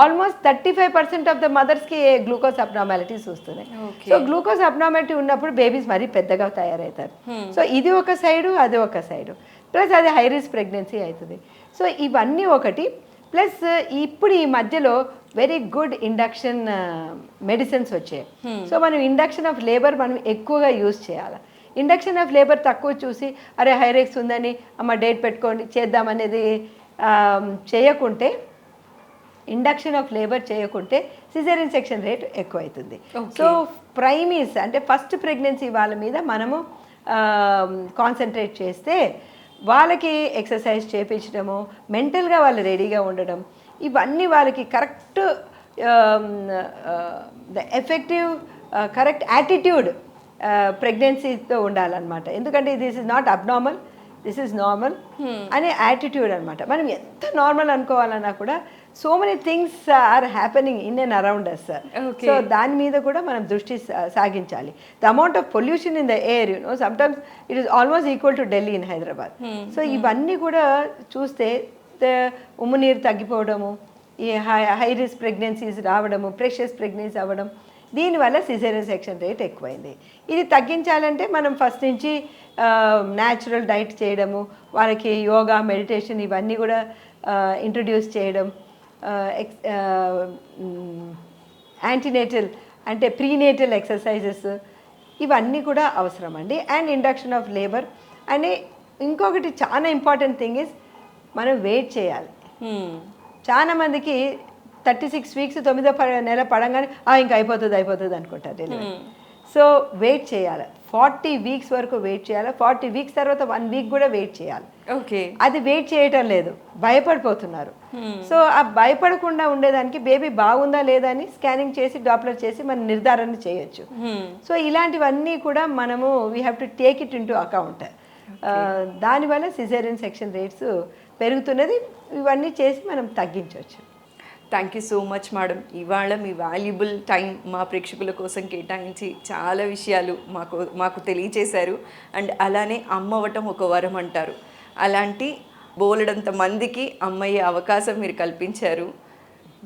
almost 35% of the మదర్స్కి గ్లూకోజ్ అబ్నార్మాలిటీస్ వస్తున్నాయి. సో గ్లూకోజ్ అబ్నార్మాలిటీ ఉన్నప్పుడు బేబీస్ మరీ పెద్దగా తయారవుతారు. సో ఇది ఒక సైడు, అది ఒక సైడు. ప్లస్ అది హై రిస్క్ ప్రెగ్నెన్సీ అవుతుంది. సో ఇవన్నీ ఒకటి. ప్లస్ ఇప్పుడు ఈ మధ్యలో వెరీ గుడ్ ఇండక్షన్ మెడిసిన్స్ వచ్చాయి. సో మనం ఇండక్షన్ ఆఫ్ లేబర్ మనం ఎక్కువగా యూజ్ చేయాలి. ఇండక్షన్ ఆఫ్ లేబర్ తక్కువ చూసి అరే హైరెక్స్ ఉందని అమ్మ డేట్ పెట్టుకోండి చేద్దామనేది చేయకుంటే, ఇండక్షన్ ఆఫ్ లేబర్ చేయకుంటే సిజేరియన్ సెక్షన్ రేట్ ఎక్కువ అవుతుంది. సో ప్రైమీస్ అంటే ఫస్ట్ ప్రెగ్నెన్సీ వాళ్ళ మీద మనము కాన్సన్ట్రేట్ చేస్తే వాళ్ళకి ఎక్సర్సైజ్ చేయించడము, మెంటల్గా వాళ్ళు రెడీగా ఉండడం, ఇవన్నీ వాళ్ళకి correct the effective correct attitude ప్రెగ్నెన్సీతో ఉండాలన్నమాట. ఎందుకంటే this is not abnormal, this is normal అనే యాటిట్యూడ్ అనమాట. మనం ఎంత నార్మల్ అనుకోవాలన్నా కూడా so many things are happening in and around us. Okay. So దాని మీద కూడా మనం దృష్టి సాగించాలి. The amount of pollution in the air sometimes it is almost equal to Delhi in Hyderabad. So ఇవన్నీ కూడా చూస్తే ఉమ్ము నీరు తగ్గిపోవడము, ఈ హై రిస్క్ ప్రెగ్నెన్సీస్ రావడము, ప్రెషస్ ప్రెగ్నెన్సీ అవ్వడం, దీనివల్ల సిజేరియన్ సెక్షన్ రేట్ ఎక్కువైంది. ఇది తగ్గించాలంటే మనం ఫస్ట్ నుంచి న్యాచురల్ డైట్ చేయడము, వాళ్ళకి యోగా, మెడిటేషన్ ఇవన్నీ కూడా ఇంట్రడ్యూస్ చేయడం, యాంటీనేటల్ అంటే ప్రీనేటల్ ఎక్సర్సైజెస్ ఇవన్నీ కూడా అవసరం అండి. And induction of labour. And ఇంకొకటి చాలా ఇంపార్టెంట్ థింగ్ ఇస్ మనం వెయిట్ చేయాలి. చాలా మందికి 36 వీక్స్ 9వ నెల పడంగానే ఇంకా అయిపోతుంది అనుకుంటారు డెలివరీ. సో వెయిట్ చేయాలి, 40 వీక్స్ వరకు వెయిట్ చేయాలి. 40 వీక్స్ తర్వాత 1 వీక్ కూడా వెయిట్ చేయాలి. ఓకే, అది వెయిట్ చేయటం లేదు, భయపడిపోతున్నారు. సో ఆ భయపడకుండా ఉండేదానికి బేబీ బాగుందా లేదా అని స్కానింగ్ చేసి డాప్లర్ చేసి మనం నిర్ధారణ చేయొచ్చు. సో ఇలాంటివన్నీ కూడా మనము we have to take it in to account. దానివల్ల సిజేరియన్ సెక్షన్ రేట్స్ పెరుగుతున్నది. ఇవన్నీ చేసి మనం తగ్గించవచ్చు. Thank you so much madam. ఇవాళ మీ వాల్యుబుల్ టైం మా ప్రేక్షకుల కోసం కేటాయించి చాలా విషయాలు మాకు తెలియచేశారు. అండ్ అలానే అమ్మ అవ్వటం ఒక వరం అంటారు, అలాంటి బోలెడంత మందికి అమ్మయ్యే అవకాశం మీరు కల్పించారు.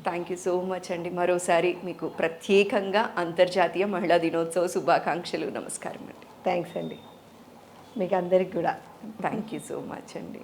థ్యాంక్ యూ సో మచ్ అండి. మరోసారి మీకు ప్రత్యేకంగా అంతర్జాతీయ మహిళా దినోత్సవ శుభాకాంక్షలు. నమస్కారం అండి. థ్యాంక్స్ అండి మీకు అందరికి కూడా. థ్యాంక్ యూ సో మచ్ అండి.